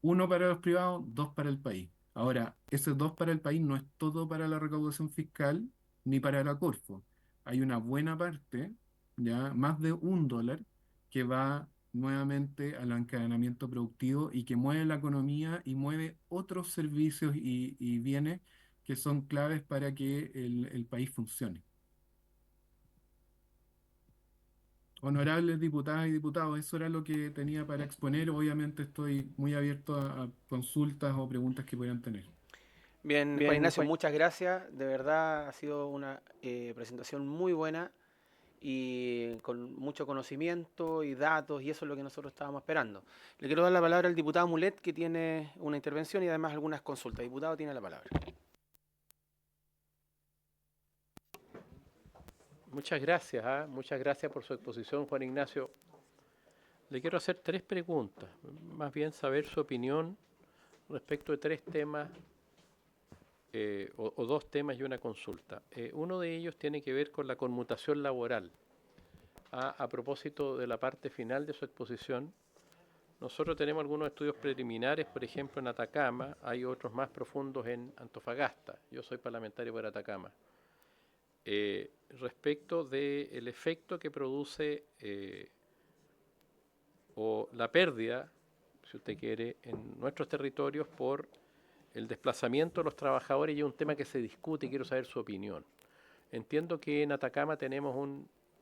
uno para los privados, dos para el país. Ahora, ese dos para el país no es todo para la recaudación fiscal ni para la Corfo. Hay una buena parte, ya más de $1, que va nuevamente al encadenamiento productivo y que mueve la economía y mueve otros servicios y bienes que son claves para que el país funcione. Honorables diputadas y diputados, eso era lo que tenía para exponer. Obviamente estoy muy abierto a consultas o preguntas que puedan tener. Bien, Juan Ignacio, muchas gracias. De verdad ha sido una presentación muy buena y con mucho conocimiento y datos, y eso es lo que nosotros estábamos esperando. Le quiero dar la palabra al diputado Mulet, que tiene una intervención y además algunas consultas. Diputado, tiene la palabra. Muchas gracias, muchas gracias por su exposición, Juan Ignacio. Le quiero hacer 3 preguntas, más bien saber su opinión respecto de 3 temas, o 2 temas y una consulta. Uno de ellos tiene que ver con la conmutación laboral. A propósito de la parte final de su exposición, nosotros tenemos algunos estudios preliminares, por ejemplo en Atacama, hay otros más profundos en Antofagasta. Yo soy parlamentario por Atacama. Respecto del efecto que produce o la pérdida, si usted quiere, en nuestros territorios por el desplazamiento de los trabajadores, y es un tema que se discute y quiero saber su opinión. Entiendo que en Atacama tenemos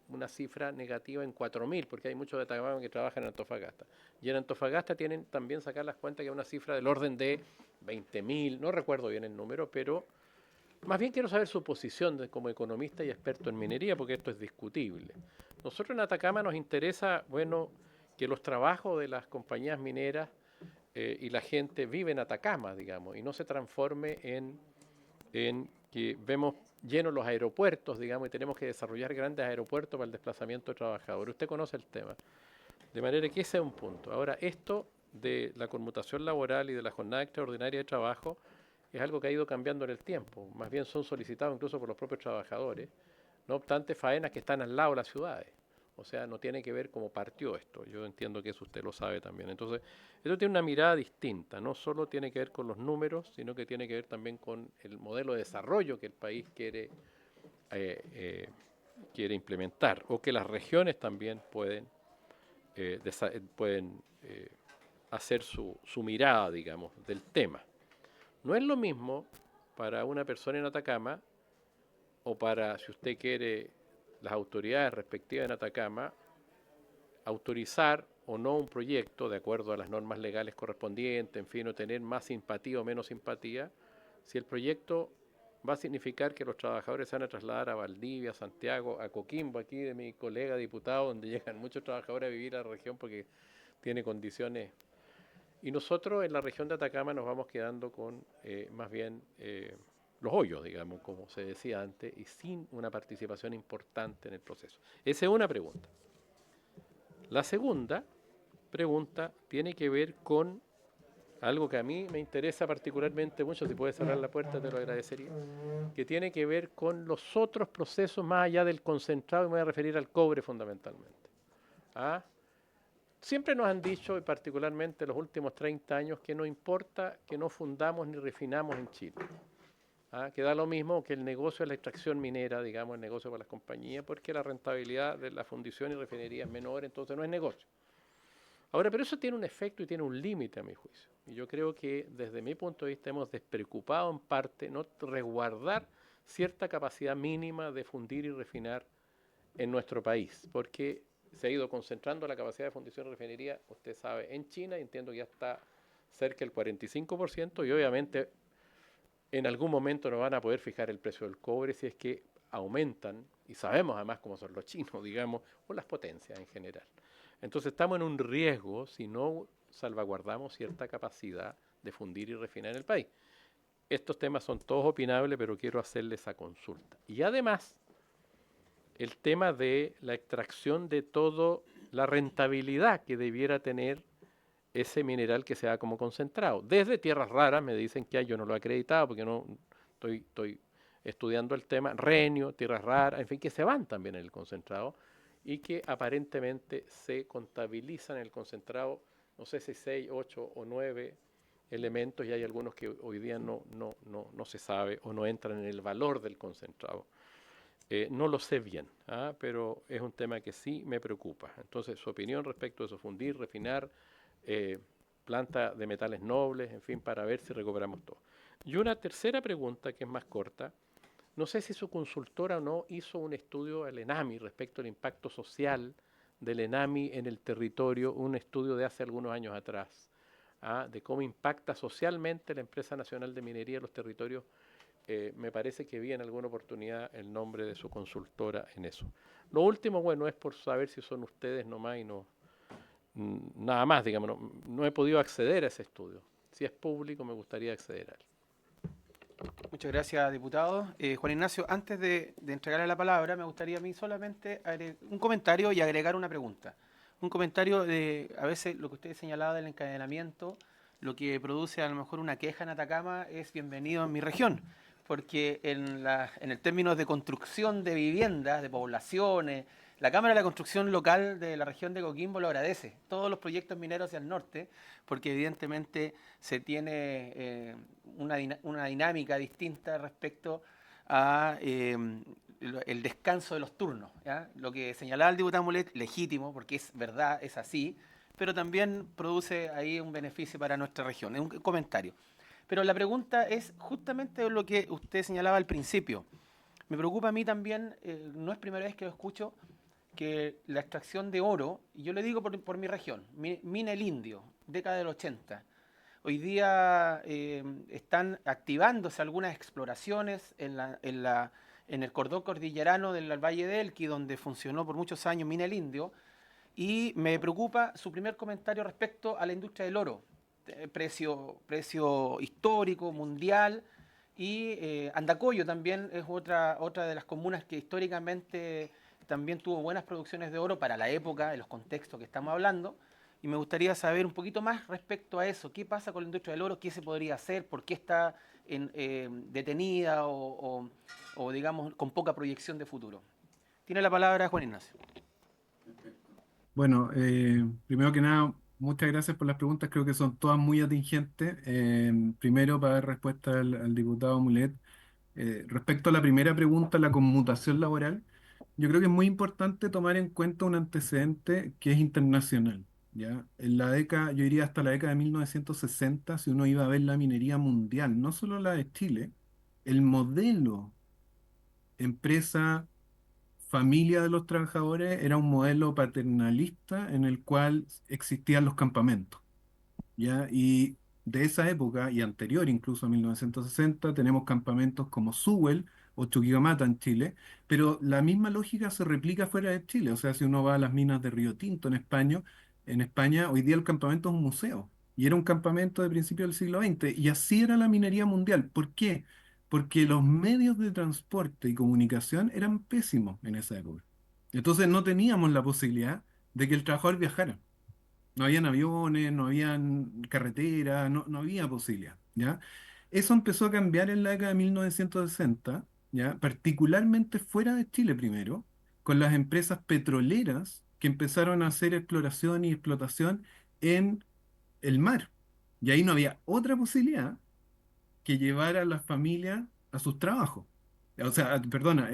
una cifra negativa en 4.000, porque hay muchos de Atacama que trabajan en Antofagasta. Y en Antofagasta tienen también sacar las cuentas que hay una cifra del orden de 20.000, no recuerdo bien el número, pero más bien quiero saber su posición como economista y experto en minería, porque esto es discutible. Nosotros en Atacama nos interesa, bueno, que los trabajos de las compañías mineras y la gente vive en Atacama, digamos, y no se transforme en que vemos llenos los aeropuertos, digamos, y tenemos que desarrollar grandes aeropuertos para el desplazamiento de trabajadores. Usted conoce el tema. De manera que ese es un punto. Ahora, esto de la conmutación laboral y de la jornada extraordinaria de trabajo es algo que ha ido cambiando en el tiempo. Más bien son solicitados incluso por los propios trabajadores. No obstante, faenas que están al lado de las ciudades. O sea, no tiene que ver cómo partió esto. Yo entiendo que eso usted lo sabe también. Entonces, esto tiene una mirada distinta. No solo tiene que ver con los números, sino que tiene que ver también con el modelo de desarrollo que el país quiere implementar, o que las regiones también pueden hacer su mirada, digamos, del tema. No es lo mismo para una persona en Atacama o para, si usted quiere, las autoridades respectivas en Atacama, autorizar o no un proyecto de acuerdo a las normas legales correspondientes, en fin, o tener más simpatía o menos simpatía, si el proyecto va a significar que los trabajadores se van a trasladar a Valdivia, Santiago, a Coquimbo, aquí de mi colega diputado, donde llegan muchos trabajadores a vivir a la región porque tiene condiciones. Y nosotros en la región de Atacama nos vamos quedando con más bien los hoyos, digamos, como se decía antes, y sin una participación importante en el proceso. Esa es una pregunta. La segunda pregunta tiene que ver con algo que a mí me interesa particularmente mucho, si puedes cerrar la puerta te lo agradecería, que tiene que ver con los otros procesos más allá del concentrado, y me voy a referir al cobre fundamentalmente. ¿Ah? Siempre nos han dicho, y particularmente los últimos 30 años, que no importa que no fundamos ni refinamos en Chile. ¿Ah? Que da lo mismo que el negocio de la extracción minera, digamos, el negocio para las compañías, porque la rentabilidad de la fundición y refinería es menor, entonces no es negocio. Ahora, pero eso tiene un efecto y tiene un límite a mi juicio. Y yo creo que desde mi punto de vista hemos despreocupado en parte no resguardar cierta capacidad mínima de fundir y refinar en nuestro país, porque se ha ido concentrando la capacidad de fundición y refinería, usted sabe, en China, y entiendo que ya está cerca del 45%, y obviamente en algún momento no van a poder fijar el precio del cobre si es que aumentan, y sabemos además cómo son los chinos, digamos, o las potencias en general. Entonces estamos en un riesgo si no salvaguardamos cierta capacidad de fundir y refinar en el país. Estos temas son todos opinables, pero quiero hacerles esa consulta. Y además, el tema de la extracción de toda la rentabilidad que debiera tener ese mineral que se da como concentrado. Desde tierras raras, me dicen que yo no lo he acreditado porque no estoy estudiando el tema, renio, tierras raras, en fin, que se van también en el concentrado y que aparentemente se contabilizan en el concentrado, no sé si 6, 8 o 9 elementos, y hay algunos que hoy día no se sabe o no entran en el valor del concentrado. No lo sé bien, pero es un tema que sí me preocupa. Entonces, su opinión respecto a eso, fundir, refinar, planta de metales nobles, en fin, para ver si recuperamos todo. Y una tercera pregunta que es más corta. No sé si su consultora o no hizo un estudio al ENAMI respecto al impacto social del ENAMI en el territorio, un estudio de hace algunos años atrás, de cómo impacta socialmente la Empresa Nacional de Minería en los territorios. Me parece que vi en alguna oportunidad el nombre de su consultora en eso. Lo último, bueno, es por saber si son ustedes nomás y no nada más, digamos, no he podido acceder a ese estudio. Si es público, me gustaría acceder a él. Muchas gracias, diputado. Juan Ignacio, antes de entregarle la palabra, me gustaría a mí solamente un comentario y agregar una pregunta. Un comentario de, a veces, lo que usted señalaba del encadenamiento, lo que produce a lo mejor una queja en Atacama es bienvenido en mi región, porque en el término de construcción de viviendas, de poblaciones, la Cámara de la Construcción Local de la región de Coquimbo lo agradece. Todos los proyectos mineros hacia el norte, porque evidentemente se tiene una dinámica distinta respecto a el descanso de los turnos, ¿ya? Lo que señalaba el diputado Mulet, legítimo, porque es verdad, es así, pero también produce ahí un beneficio para nuestra región. Es un comentario. Pero la pregunta es justamente lo que usted señalaba al principio. Me preocupa a mí también, no es primera vez que lo escucho, que la extracción de oro, y yo le digo por mi región, Mina el Indio, década del 80, hoy día están activándose algunas exploraciones en el cordón cordillerano del Valle de Elqui, donde funcionó por muchos años Mina el Indio, y me preocupa su primer comentario respecto a la industria del oro, precio histórico, mundial. Y Andacollo también es otra de las comunas que históricamente también tuvo buenas producciones de oro para la época, en los contextos que estamos hablando. Y me gustaría saber un poquito más respecto a eso. ¿Qué pasa con la industria del oro? ¿Qué se podría hacer? ¿Por qué está detenida o, digamos, con poca proyección de futuro? Tiene la palabra Juan Ignacio. Bueno, primero que nada, muchas gracias por las preguntas, creo que son todas muy atingentes. Primero, para dar respuesta al diputado Mulet, respecto a la primera pregunta, la conmutación laboral, yo creo que es muy importante tomar en cuenta un antecedente que es internacional, ¿ya? En la década, yo diría hasta la década de 1960, si uno iba a ver la minería mundial, no solo la de Chile, el modelo empresa familia de los trabajadores era un modelo paternalista en el cual existían los campamentos, ¿ya? Y de esa época y anterior, incluso a 1960, tenemos campamentos como Sewell o Chuquicamata en Chile, pero la misma lógica se replica fuera de Chile. O sea, si uno va a las minas de Río Tinto en España, hoy día el campamento es un museo y era un campamento de principios del siglo XX y así era la minería mundial. ¿Por qué? Porque los medios de transporte y comunicación eran pésimos en esa época. Entonces no teníamos la posibilidad de que el trabajador viajara. No habían aviones, no habían carreteras, no había posibilidad, ¿ya? Eso empezó a cambiar en la década de 1960, ¿ya? Particularmente fuera de Chile primero, con las empresas petroleras que empezaron a hacer exploración y explotación en el mar. Y ahí no había otra posibilidad que llevar a las familias a sus trabajos. O sea, perdona,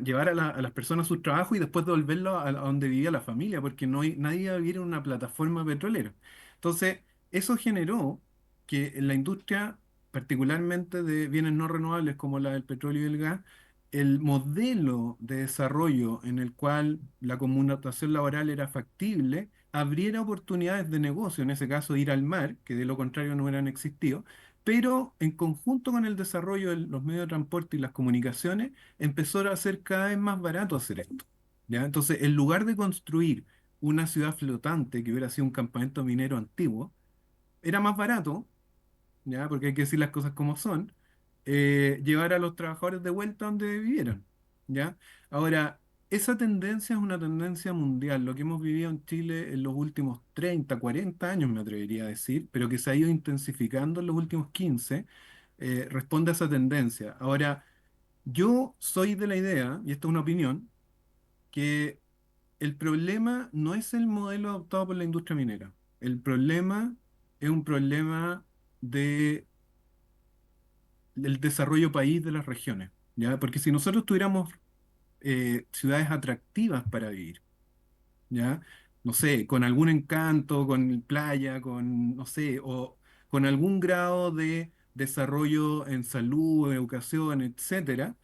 llevar a las personas a sus trabajos y después devolverlo a donde vivía la familia, porque nadie iba a vivir en una plataforma petrolera. Entonces, eso generó que en la industria, particularmente de bienes no renovables como la del petróleo y el gas, el modelo de desarrollo en el cual la conmutación laboral era factible, abriera oportunidades de negocio, en ese caso ir al mar, que de lo contrario no hubieran existido, pero en conjunto con el desarrollo de los medios de transporte y las comunicaciones, empezó a ser cada vez más barato hacer esto, ¿ya? Entonces, en lugar de construir una ciudad flotante que hubiera sido un campamento minero antiguo, era más barato, ¿ya? Porque hay que decir las cosas como son, llevar a los trabajadores de vuelta donde vivieran, ¿ya? Ahora, esa tendencia es una tendencia mundial, lo que hemos vivido en Chile en los últimos 30, 40 años, me atrevería a decir, pero que se ha ido intensificando en los últimos 15, responde a esa tendencia. Ahora, yo soy de la idea, y esta es una opinión, que el problema no es el modelo adoptado por la industria minera. El problema es un problema de el desarrollo país de las regiones, ¿ya? Porque si nosotros tuviéramos ciudades atractivas para vivir, ¿ya? No sé, con algún encanto, con playa, con, no sé, o con algún grado de desarrollo en salud, educación, etcétera,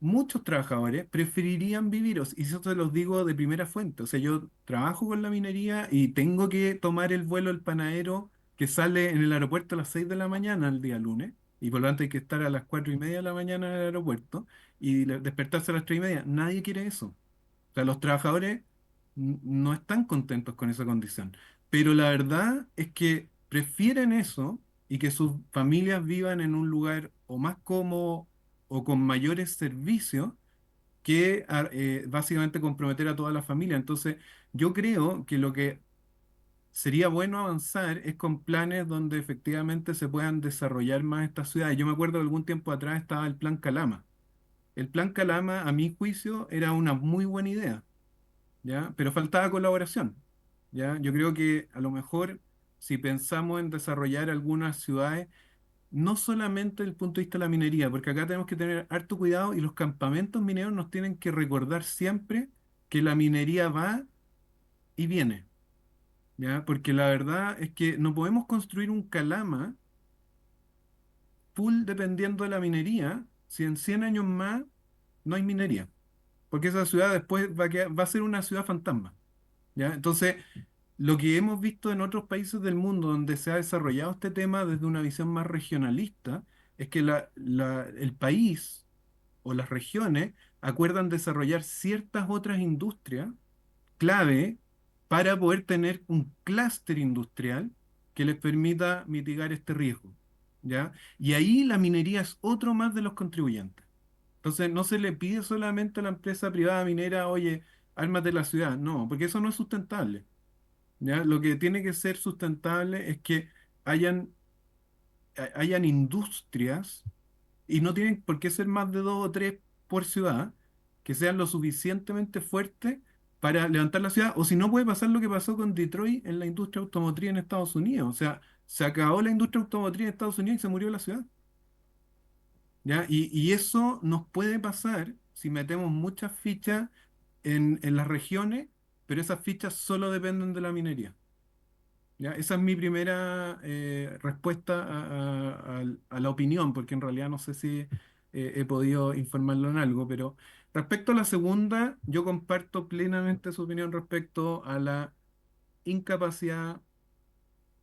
muchos trabajadores preferirían vivir, y eso te los digo de primera fuente, o sea, yo trabajo con la minería y tengo que tomar el vuelo del panadero que sale en el aeropuerto a las 6 de la mañana el día lunes, y por lo tanto hay que estar a las 4:30 de la mañana en el aeropuerto y despertarse a las 3:30. Nadie quiere eso. O sea, los trabajadores no están contentos con esa condición, pero la verdad es que prefieren eso y que sus familias vivan en un lugar o más cómodo o con mayores servicios que básicamente comprometer a toda la familia. Entonces, yo creo que lo que sería bueno avanzar es con planes donde efectivamente se puedan desarrollar más estas ciudades. Yo me acuerdo que algún tiempo atrás estaba el Plan Calama. El Plan Calama, a mi juicio, era una muy buena idea, ¿ya? Pero faltaba colaboración, ¿ya? Yo creo que a lo mejor si pensamos en desarrollar algunas ciudades, no solamente desde el punto de vista de la minería, porque acá tenemos que tener harto cuidado y los campamentos mineros nos tienen que recordar siempre que la minería va y viene, ¿ya? Porque la verdad es que no podemos construir un Calama full dependiendo de la minería si en 100 años más no hay minería, porque esa ciudad después va a ser una ciudad fantasma, ¿ya? Entonces, lo que hemos visto en otros países del mundo donde se ha desarrollado este tema desde una visión más regionalista es que el país o las regiones acuerdan desarrollar ciertas otras industrias clave para poder tener un clúster industrial que les permita mitigar este riesgo, ¿ya? Y ahí la minería es otro más de los contribuyentes. Entonces, no se le pide solamente a la empresa privada minera, oye, ármate la ciudad. No, porque eso no es sustentable, ¿ya? Lo que tiene que ser sustentable es que hayan, hayan industrias, y no tienen por qué ser más de dos o tres por ciudad, que sean lo suficientemente fuertes para levantar la ciudad, o si no puede pasar lo que pasó con Detroit en la industria automotriz en Estados Unidos. O sea, se acabó la industria automotriz en Estados Unidos y se murió la ciudad. ¿Ya? Y eso nos puede pasar si metemos muchas fichas en las regiones, pero esas fichas solo dependen de la minería. ¿Ya? Esa es mi primera respuesta a la opinión, porque en realidad no sé si he podido informarlo en algo, pero respecto a la segunda, yo comparto plenamente su opinión respecto a la incapacidad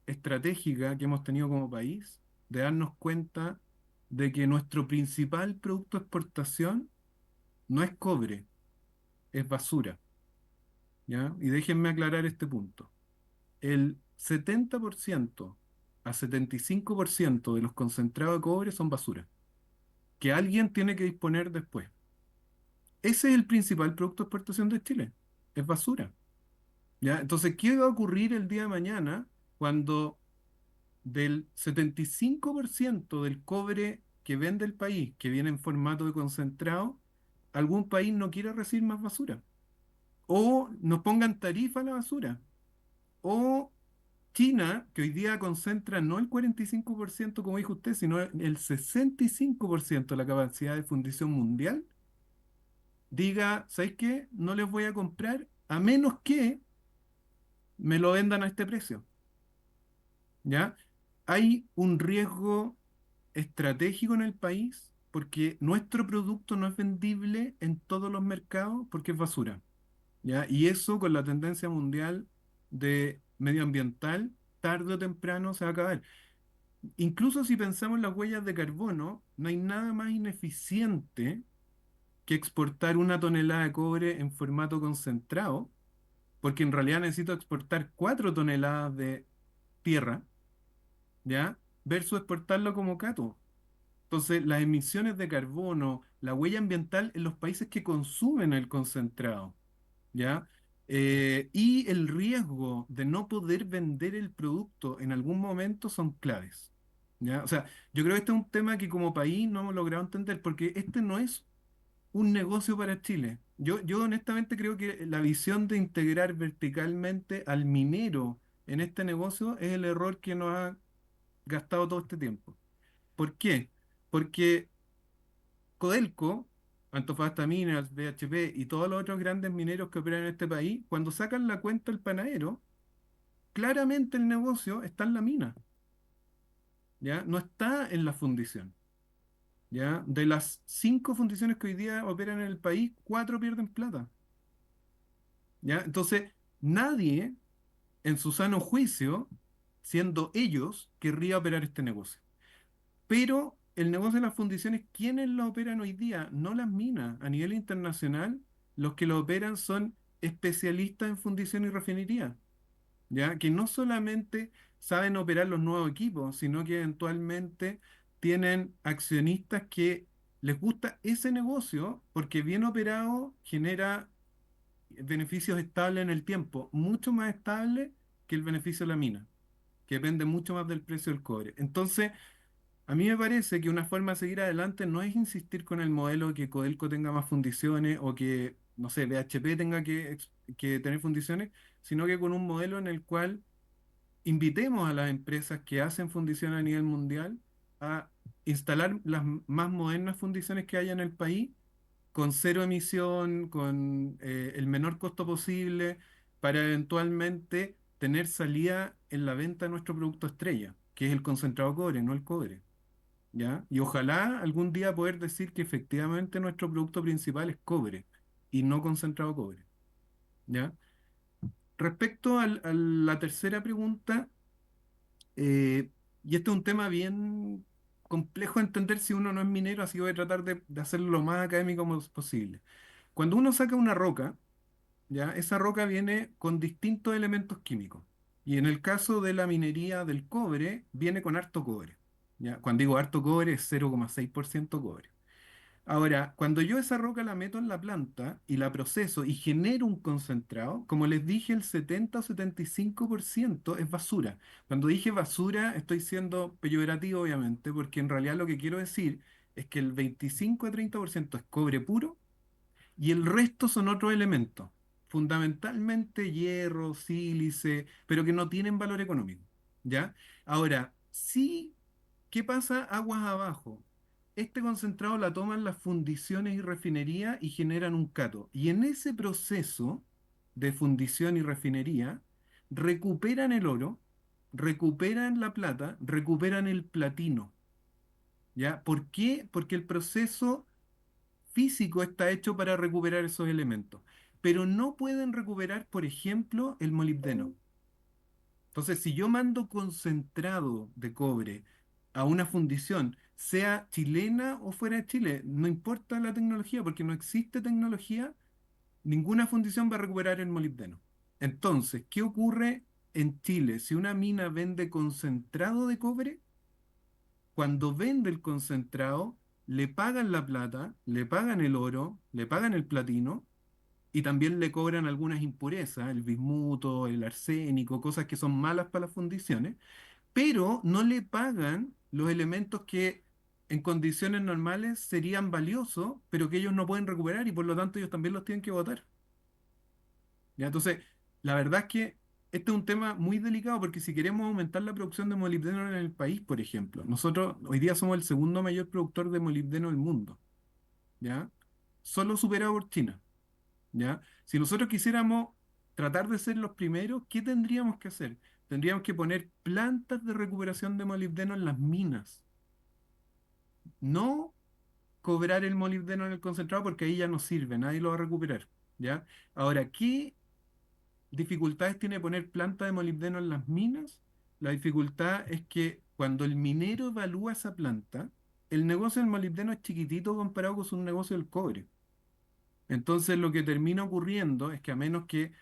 estratégica que hemos tenido como país de darnos cuenta de que nuestro principal producto de exportación no es cobre, es basura. ¿Ya? Y déjenme aclarar este punto. El 70% a 75% de los concentrados de cobre son basura, que alguien tiene que disponer después. Ese es el principal producto de exportación de Chile, es basura. ¿Ya? Entonces, ¿qué va a ocurrir el día de mañana cuando del 75% del cobre que vende el país, que viene en formato de concentrado, algún país no quiere recibir más basura? O nos pongan tarifa a la basura. O China, que hoy día concentra no el 45%, como dijo usted, sino el 65% de la capacidad de fundición mundial, diga, ¿sabéis qué? No les voy a comprar a menos que me lo vendan a este precio. ¿Ya? Hay un riesgo estratégico en el país porque nuestro producto no es vendible en todos los mercados porque es basura. ¿Ya? Y eso con la tendencia mundial de medioambiental, tarde o temprano se va a acabar. Incluso si pensamos en las huellas de carbono, no hay nada más ineficiente que exportar 1 tonelada de cobre en formato concentrado, porque en realidad necesito exportar 4 toneladas de tierra, ¿ya? Versus exportarlo como cato. Entonces, las emisiones de carbono, la huella ambiental en los países que consumen el concentrado, ¿ya? Y el riesgo de no poder vender el producto en algún momento son claves, ¿ya? O sea, yo creo que este es un tema que como país no hemos logrado entender, porque este no es un negocio para Chile. Yo honestamente creo que la visión de integrar verticalmente al minero en este negocio es el error que nos ha gastado todo este tiempo. ¿Por qué? Porque Codelco, Antofagasta Minerals, BHP y todos los otros grandes mineros que operan en este país, cuando sacan la cuenta el panadero, claramente el negocio está en la mina, ¿ya? No está en la fundición, ¿ya? De las 5 fundiciones que hoy día operan en el país, 4 pierden plata, ¿ya? Entonces, nadie en su sano juicio, siendo ellos, querría operar este negocio. Pero el negocio de las fundiciones, ¿quiénes lo operan hoy día? No las minas. A nivel internacional, los que lo operan son especialistas en fundición y refinería, ¿ya? Que no solamente saben operar los nuevos equipos, sino que eventualmente tienen accionistas que les gusta ese negocio porque bien operado genera beneficios estables en el tiempo, mucho más estable que el beneficio de la mina, que depende mucho más del precio del cobre. Entonces, a mí me parece que una forma de seguir adelante no es insistir con el modelo de que Codelco tenga más fundiciones o que, no sé, BHP tenga que tener fundiciones, sino que con un modelo en el cual invitemos a las empresas que hacen fundición a nivel mundial a instalar las más modernas fundiciones que haya en el país con cero emisión, con el menor costo posible, para eventualmente tener salida en la venta de nuestro producto estrella, que es el concentrado de cobre, no el cobre. ¿Ya? Y ojalá algún día poder decir que efectivamente nuestro producto principal es cobre y no concentrado cobre. ¿Ya? Respecto a la tercera pregunta, y este es un tema bien complejo de entender si uno no es minero, así que voy a tratar de hacerlo lo más académico posible. Cuando uno saca una roca, ¿ya? Esa roca viene con distintos elementos químicos. Y en el caso de la minería del cobre, viene con harto cobre. ¿Ya? Cuando digo harto cobre, es 0,6% cobre. Ahora, cuando yo esa roca la meto en la planta y la proceso y genero un concentrado, como les dije, el 70 o 75% es basura. Cuando dije basura, estoy siendo peyorativo, obviamente, porque en realidad lo que quiero decir es que el 25 a 30% es cobre puro y el resto son otros elementos, fundamentalmente hierro, sílice, pero que no tienen valor económico. ¿Ya? Ahora, sí, ¿qué pasa aguas abajo? Este concentrado la toman las fundiciones y refinería y generan un cato. Y en ese proceso de fundición y refinería, recuperan el oro, recuperan la plata, recuperan el platino. ¿Ya? ¿Por qué? Porque el proceso físico está hecho para recuperar esos elementos. Pero no pueden recuperar, por ejemplo, el molibdeno. Entonces, si yo mando concentrado de cobre a una fundición, sea chilena o fuera de Chile, no importa la tecnología, porque no existe tecnología, ninguna fundición va a recuperar el molibdeno. Entonces, ¿qué ocurre en Chile? Si una mina vende concentrado de cobre, cuando vende el concentrado, le pagan la plata, le pagan el oro, le pagan el platino y también le cobran algunas impurezas, el bismuto, el arsénico, cosas que son malas para las fundiciones, pero no le pagan los elementos que en condiciones normales serían valiosos, pero que ellos no pueden recuperar y por lo tanto ellos también los tienen que botar. ¿Ya? Entonces, la verdad es que este es un tema muy delicado porque si queremos aumentar la producción de molibdeno en el país, por ejemplo, nosotros hoy día somos el segundo mayor productor de molibdeno del mundo, ¿ya? Solo superado por China. ¿Ya? Si nosotros quisiéramos tratar de ser los primeros, ¿qué tendríamos que hacer? Tendríamos que poner plantas de recuperación de molibdeno en las minas. No cobrar el molibdeno en el concentrado porque ahí ya no sirve, nadie lo va a recuperar. ¿Ya? Ahora, ¿qué dificultades tiene poner planta de molibdeno en las minas? La dificultad es que cuando el minero evalúa esa planta, el negocio del molibdeno es chiquitito comparado con su negocio del cobre. Entonces lo que termina ocurriendo es que a menos que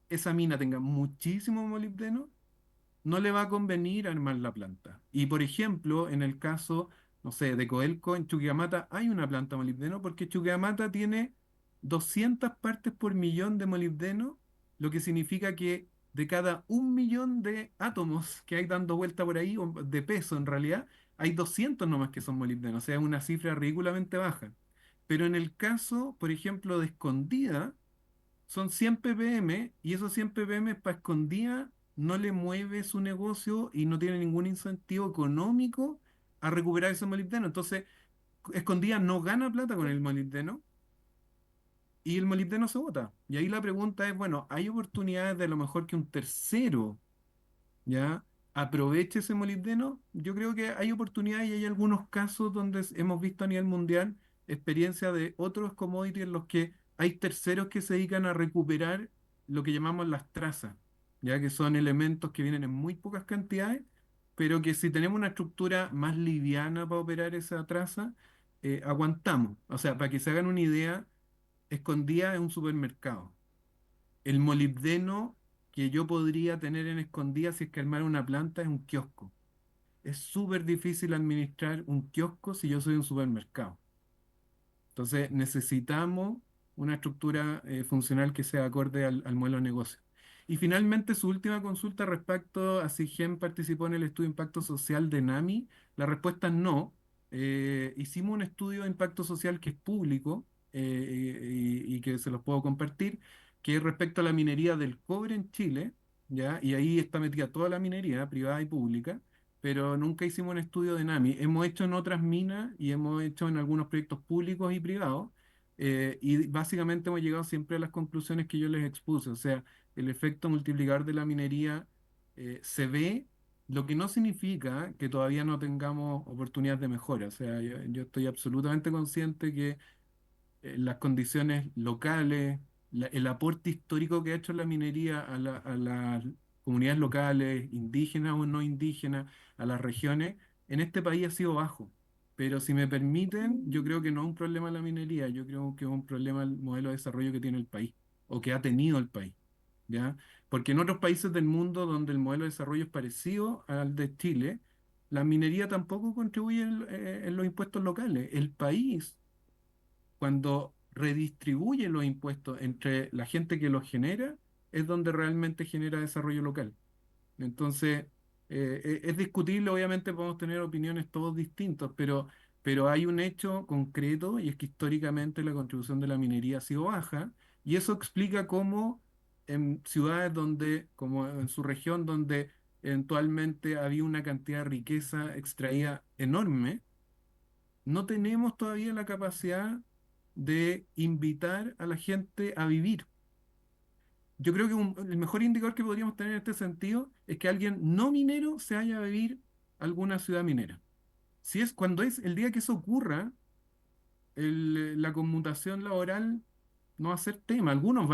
esa mina tenga muchísimo molibdeno, no le va a convenir armar la planta. Y por ejemplo, en el caso, no sé, de Codelco en Chuquicamata hay una planta de molibdeno porque Chuquicamata tiene 200 partes por millón de molibdeno, lo que significa que de cada 1 millón de átomos que hay dando vuelta por ahí, o de peso en realidad, hay 200 nomás que son molibdeno, o sea, es una cifra ridículamente baja. Pero en el caso, por ejemplo, de Escondida, son 100 ppm y esos 100 ppm para Escondida no le mueve su negocio y no tiene ningún incentivo económico a recuperar ese molibdeno. Entonces, Escondida no gana plata con el molibdeno y el molibdeno se bota. Y ahí la pregunta es, bueno, ¿hay oportunidades de a lo mejor que un tercero, ya, aproveche ese molibdeno? Yo creo que hay oportunidades y hay algunos casos donde hemos visto a nivel mundial experiencia de otros commodities en los que hay terceros que se dedican a recuperar lo que llamamos las trazas, ya que son elementos que vienen en muy pocas cantidades, pero que si tenemos una estructura más liviana para operar esa traza, aguantamos. O sea, para que se hagan una idea, Escondida es un supermercado. El molibdeno que yo podría tener en Escondida si es que armara una planta es un kiosco. Es súper difícil administrar un kiosco si yo soy un supermercado. Entonces necesitamos una estructura funcional que sea acorde al modelo de negocio. Y finalmente su última consulta respecto a si GEM participó en el estudio de impacto social de NAMI, la respuesta es no. Hicimos un estudio de impacto social que es público y que se los puedo compartir, que es respecto a la minería del cobre en Chile, ¿ya? Y ahí está metida toda la minería, privada y pública, pero nunca hicimos un estudio de NAMI. Hemos hecho en otras minas y hemos hecho en algunos proyectos públicos y privados, y básicamente hemos llegado siempre a las conclusiones que yo les expuse. O sea, el efecto multiplicador de la minería se ve, lo que no significa que todavía no tengamos oportunidades de mejora. O sea, yo estoy absolutamente consciente que las condiciones locales, el aporte histórico que ha hecho la minería a las comunidades locales, indígenas o no indígenas, a las regiones, en este país ha sido bajo. Pero si me permiten, yo creo que no es un problema la minería, yo creo que es un problema el modelo de desarrollo que tiene el país o que ha tenido el país. ¿Ya? Porque en otros países del mundo donde el modelo de desarrollo es parecido al de Chile, la minería tampoco contribuye en los impuestos locales. El país, cuando redistribuye los impuestos entre la gente que los genera, es donde realmente genera desarrollo local. Entonces, es discutible, obviamente podemos tener opiniones todos distintos, pero hay un hecho concreto y es que históricamente la contribución de la minería ha sido baja y eso explica cómo en ciudades donde, como en su región, donde eventualmente había una cantidad de riqueza extraída enorme, no tenemos todavía la capacidad de invitar a la gente a vivir. Yo creo que el mejor indicador que podríamos tener en este sentido es que alguien no minero se vaya a vivir a alguna ciudad minera. Si es cuando es el día que eso ocurra, la conmutación laboral no va a ser tema. Algunos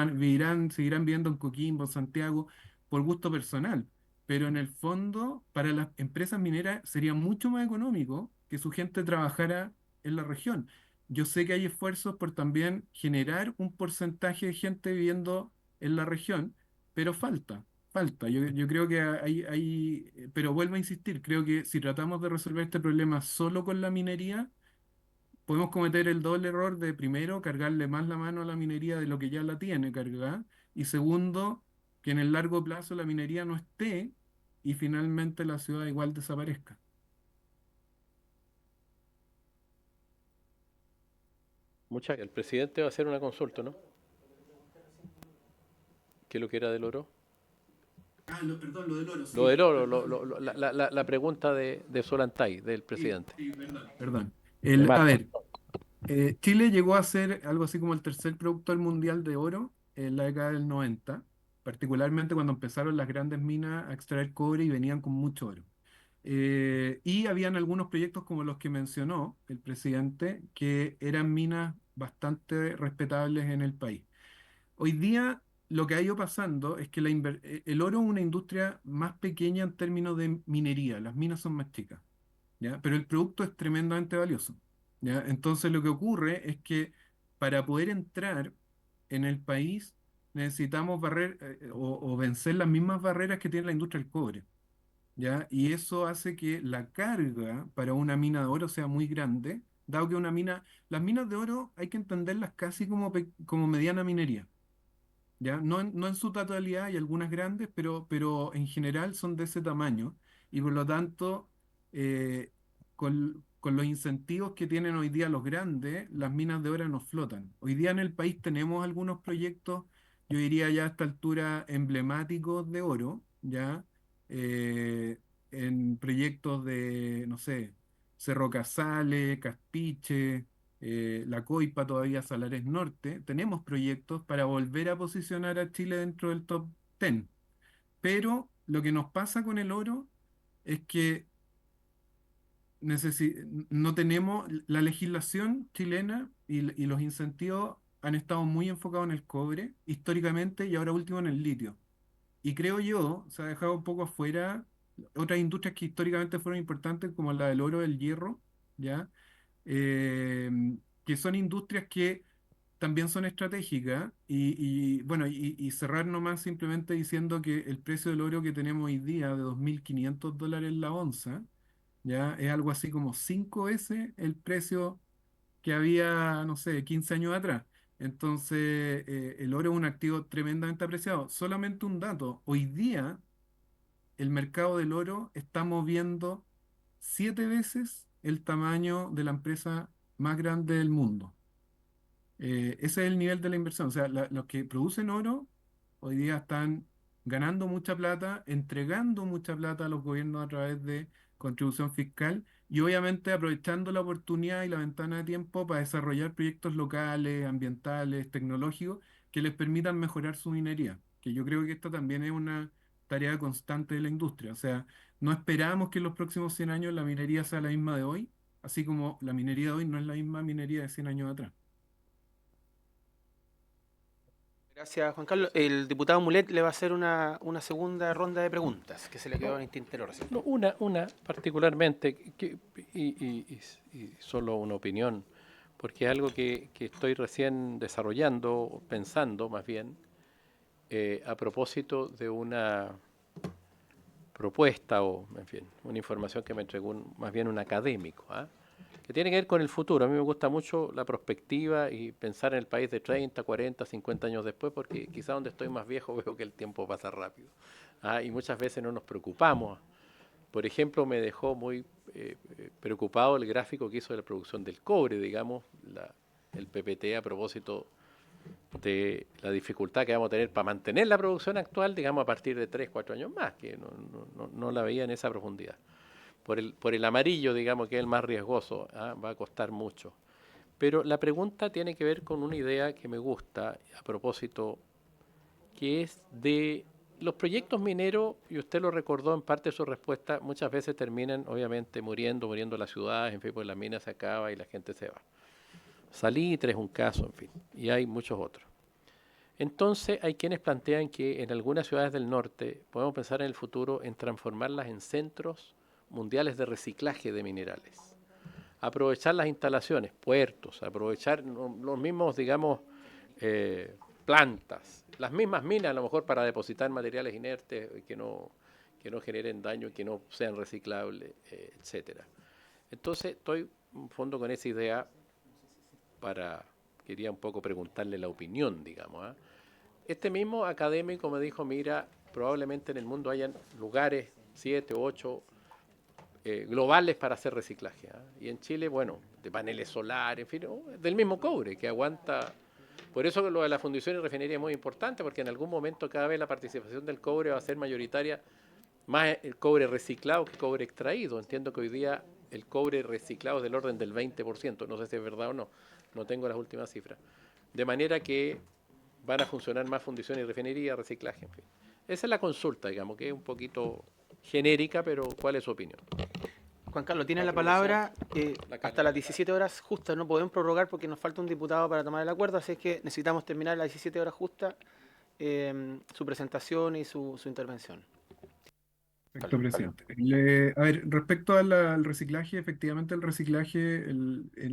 seguirán viviendo en Coquimbo, Santiago, por gusto personal. Pero en el fondo, para las empresas mineras sería mucho más económico que su gente trabajara en la región. Yo sé que hay esfuerzos por también generar un porcentaje de gente viviendo en la región, pero falta. Yo creo que pero vuelvo a insistir, creo que si tratamos de resolver este problema solo con la minería, podemos cometer el doble error de, primero, cargarle más la mano a la minería de lo que ya la tiene cargada, y segundo, que en el largo plazo la minería no esté y finalmente la ciudad igual desaparezca. El presidente va a hacer una consulta, ¿no? ¿Qué es lo que era del oro? Perdón, lo del oro. Lo del oro, la pregunta de Solantay, del presidente. Sí, perdón. A ver, Chile llegó a ser algo así como el tercer productor mundial de oro en la década del 90, particularmente cuando empezaron las grandes minas a extraer cobre y venían con mucho oro. Y habían algunos proyectos como los que mencionó el presidente, que eran minas bastante respetables en el país. Hoy día lo que ha ido pasando es que el oro es una industria más pequeña en términos de minería, las minas son más chicas, ¿ya? Pero el producto es tremendamente valioso, ¿ya? Entonces lo que ocurre es que para poder entrar en el país necesitamos o vencer las mismas barreras que tiene la industria del cobre, ¿ya? Y eso hace que la carga para una mina de oro sea muy grande, dado que las minas de oro hay que entenderlas casi como mediana minería. ¿Ya? No en su totalidad, hay algunas grandes, pero en general son de ese tamaño y por lo tanto, con los incentivos que tienen hoy día los grandes, las minas de oro no flotan. Hoy día en el país tenemos algunos proyectos, yo diría ya a esta altura, emblemáticos de oro, ¿ya? Eh, en proyectos de, no sé, Cerro Casale, Caspiche, La Coipa, todavía Salares Norte, tenemos proyectos para volver a posicionar a Chile dentro del top 10. Pero lo que nos pasa con el oro es que no tenemos la legislación chilena y los incentivos han estado muy enfocados en el cobre históricamente y ahora último en el litio. Y creo yo, se ha dejado un poco afuera otras industrias que históricamente fueron importantes como la del oro, el hierro, ¿ya? eh, que son industrias que también son estratégicas bueno, y cerrar nomás simplemente diciendo que el precio del oro que tenemos hoy día de $2.500 la onza, ya es algo así como 5 veces el precio que había, no sé, 15 años atrás. Entonces, el oro es un activo tremendamente apreciado. Solamente un dato, hoy día el mercado del oro está moviendo 7 veces el tamaño de la empresa más grande del mundo. Ese es el nivel de la inversión. O sea, los que producen oro hoy día están ganando mucha plata, entregando mucha plata a los gobiernos a través de contribución fiscal y obviamente aprovechando la oportunidad y la ventana de tiempo para desarrollar proyectos locales, ambientales, tecnológicos que les permitan mejorar su minería. Que yo creo que esta también es una tarea constante de la industria. O sea, no esperamos que en los próximos 100 años la minería sea la misma de hoy, así como la minería de hoy no es la misma minería de 100 años atrás. Gracias, Juan Carlos. El diputado Mulet le va a hacer una segunda ronda de preguntas que se le quedó en el tintero recién. No, una particularmente, y solo una opinión, porque es algo que estoy recién desarrollando, pensando más bien, a propósito de una propuesta o, en fin, una información que me entregó más bien un académico, ¿ah? Que tiene que ver con el futuro. A mí me gusta mucho la perspectiva y pensar en el país de 30, 40, 50 años después, porque quizá donde estoy más viejo veo que el tiempo pasa rápido, ¿ah? Y muchas veces no nos preocupamos. Por ejemplo, me dejó muy preocupado el gráfico que hizo de la producción del cobre, digamos, el PPT a propósito de la dificultad que vamos a tener para mantener la producción actual, digamos, a partir de 3, 4 años más, que no la veía en esa profundidad. Por el amarillo, digamos, que es el más riesgoso, ¿ah? Va a costar mucho. Pero la pregunta tiene que ver con una idea que me gusta, a propósito, que es de los proyectos mineros, y usted lo recordó en parte de su respuesta, muchas veces terminan, obviamente, muriendo las ciudades, en fin, pues la mina se acaba y la gente se va. Salitre es un caso, en fin, y hay muchos otros. Entonces hay quienes plantean que en algunas ciudades del norte podemos pensar en el futuro en transformarlas en centros mundiales de reciclaje de minerales. Aprovechar las instalaciones, puertos, aprovechar los mismos, digamos, plantas, las mismas minas a lo mejor para depositar materiales inertes que no generen daño, que no sean reciclables, etcétera. Entonces estoy en fondo con esa idea quería un poco preguntarle la opinión, digamos, ¿eh? Este mismo académico me dijo, mira, probablemente en el mundo hayan lugares, 7 u 8, globales para hacer reciclaje, ¿eh? Y en Chile, bueno, de paneles solares, en fin, del mismo cobre, que aguanta. Por eso lo de la fundición y refinería es muy importante, porque en algún momento cada vez la participación del cobre va a ser mayoritaria, más el cobre reciclado que cobre extraído. Entiendo que hoy día el cobre reciclado es del orden del 20%, no sé si es verdad o no. No tengo las últimas cifras. De manera que van a funcionar más fundición y refinería, reciclaje, en fin. Esa es la consulta, digamos, que es un poquito genérica, pero ¿cuál es su opinión? Juan Carlos, tiene La la palabra la hasta las 17 horas justas. No podemos prorrogar porque nos falta un diputado para tomar el acuerdo, así es que necesitamos terminar a las 17 horas justas su presentación y su intervención. Perfecto, presidente. A ver, respecto al reciclaje, efectivamente el reciclaje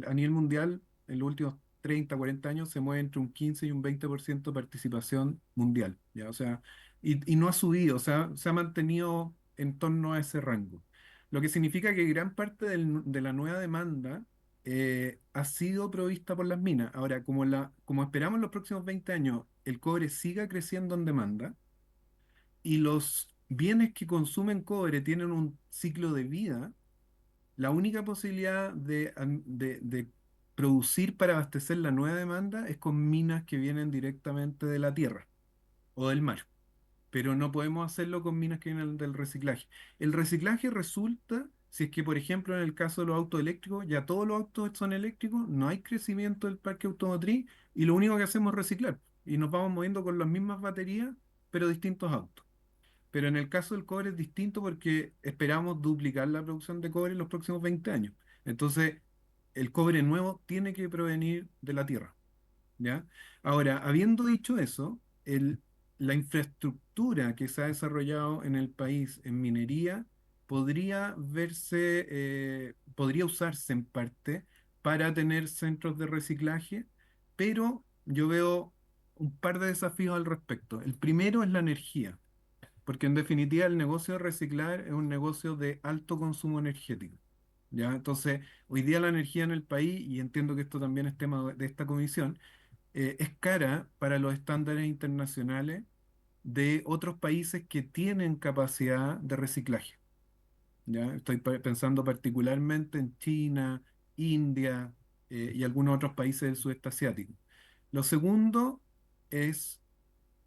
a nivel mundial en los últimos 30, 40 años se mueve entre un 15 y un 20% de participación mundial, ¿ya? O sea, y no ha subido, o sea, se ha mantenido en torno a ese rango. Lo que significa que gran parte de la nueva demanda ha sido provista por las minas. Ahora, como esperamos en los próximos 20 años el cobre siga creciendo en demanda, y los bienes que consumen cobre tienen un ciclo de vida, la única posibilidad de producir para abastecer la nueva demanda es con minas que vienen directamente de la tierra o del mar. Pero no podemos hacerlo con minas que vienen del reciclaje. El reciclaje resulta, si es que, por ejemplo, en el caso de los autos eléctricos, ya todos los autos son eléctricos, no hay crecimiento del parque automotriz y lo único que hacemos es reciclar. Y nos vamos moviendo con las mismas baterías, pero distintos autos. Pero en el caso del cobre es distinto porque esperamos duplicar la producción de cobre en los próximos 20 años. Entonces, el cobre nuevo tiene que provenir de la tierra, ¿ya? Ahora, habiendo dicho eso, la infraestructura que se ha desarrollado en el país en minería podría usarse en parte para tener centros de reciclaje, pero yo veo un par de desafíos al respecto. El primero es la energía. Porque en definitiva el negocio de reciclar es un negocio de alto consumo energético. ¿Ya? Entonces, hoy día la energía en el país, y entiendo que esto también es tema de esta comisión, es cara para los estándares internacionales de otros países que tienen capacidad de reciclaje. ¿Ya? Estoy pensando particularmente en China, India, y algunos otros países del sudeste asiático. Lo segundo es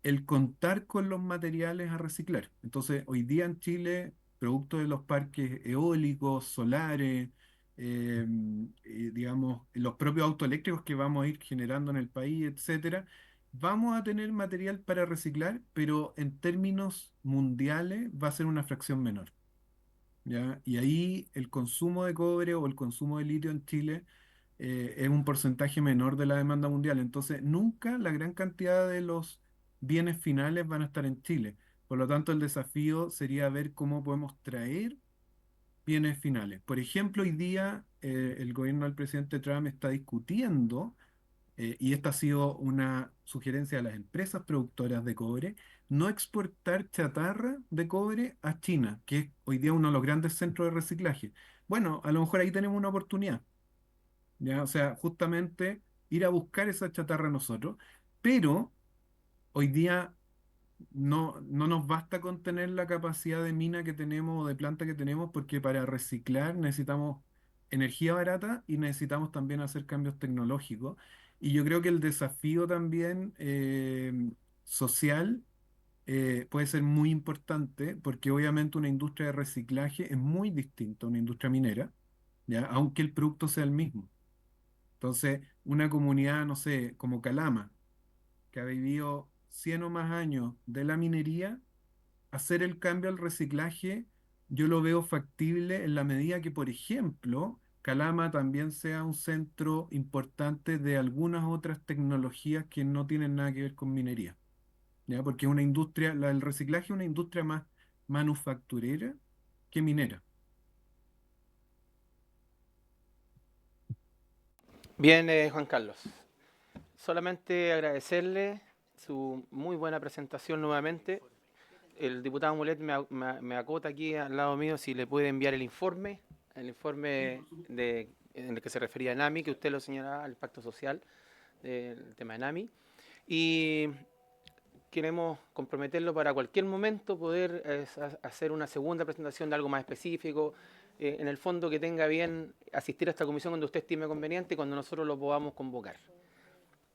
el contar con los materiales a reciclar. Entonces, hoy día en Chile, producto de los parques eólicos, solares, digamos, los propios autos eléctricos que vamos a ir generando en el país, etcétera, vamos a tener material para reciclar, pero en términos mundiales va a ser una fracción menor. ¿Ya? Y ahí el consumo de cobre o el consumo de litio en Chile es un porcentaje menor de la demanda mundial. Entonces, nunca la gran cantidad de los bienes finales van a estar en Chile. Por lo tanto, el desafío sería ver cómo podemos traer bienes finales. Por ejemplo, hoy día el gobierno del presidente Trump está discutiendo y esta ha sido una sugerencia de las empresas productoras de cobre, no exportar chatarra de cobre a China, que es hoy día uno de los grandes centros de reciclaje. Bueno, a lo mejor ahí tenemos una oportunidad, ¿ya? O sea, justamente ir a buscar esa chatarra nosotros, pero hoy día no nos basta con tener la capacidad de mina que tenemos o de planta que tenemos, porque para reciclar necesitamos energía barata y necesitamos también hacer cambios tecnológicos. Y yo creo que el desafío también social puede ser muy importante, porque obviamente una industria de reciclaje es muy distinta a una industria minera, ¿ya? Aunque el producto sea el mismo. Entonces, una comunidad, no sé, como Calama, que ha vivido 100 o más años de la minería, hacer el cambio al reciclaje, yo lo veo factible en la medida que, por ejemplo, Calama también sea un centro importante de algunas otras tecnologías que no tienen nada que ver con minería, ¿ya? Porque es una industria, el reciclaje es una industria más manufacturera que minera. Bien, Juan Carlos. Solamente agradecerle su muy buena presentación nuevamente. El diputado Mulet me acota aquí al lado mío si le puede enviar el informe en el que se refería a NAMI, que usted lo señalaba, el pacto social del tema de NAMI. Y queremos comprometerlo para cualquier momento poder hacer una segunda presentación de algo más específico, en el fondo que tenga bien asistir a esta comisión cuando usted estime conveniente y cuando nosotros lo podamos convocar.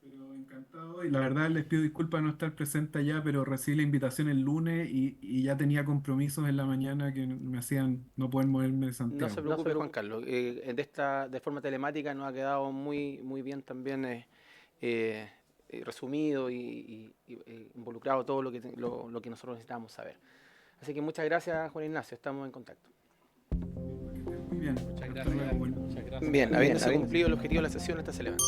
Pero encantado, y la verdad les pido disculpas no estar presente allá, pero recibí la invitación el lunes y ya tenía compromisos en la mañana que me hacían no poder moverme de No Santiago. se preocupe, Juan Carlos. De forma telemática nos ha quedado muy bien también resumido y involucrado todo lo que nosotros necesitábamos saber. Así que muchas gracias, Juan Ignacio. Estamos en contacto. Muy bien. Muchas Hasta gracias. luego. Muchas gracias. Bien, habiéndose cumplido el objetivo de la sesión, esta se levanta.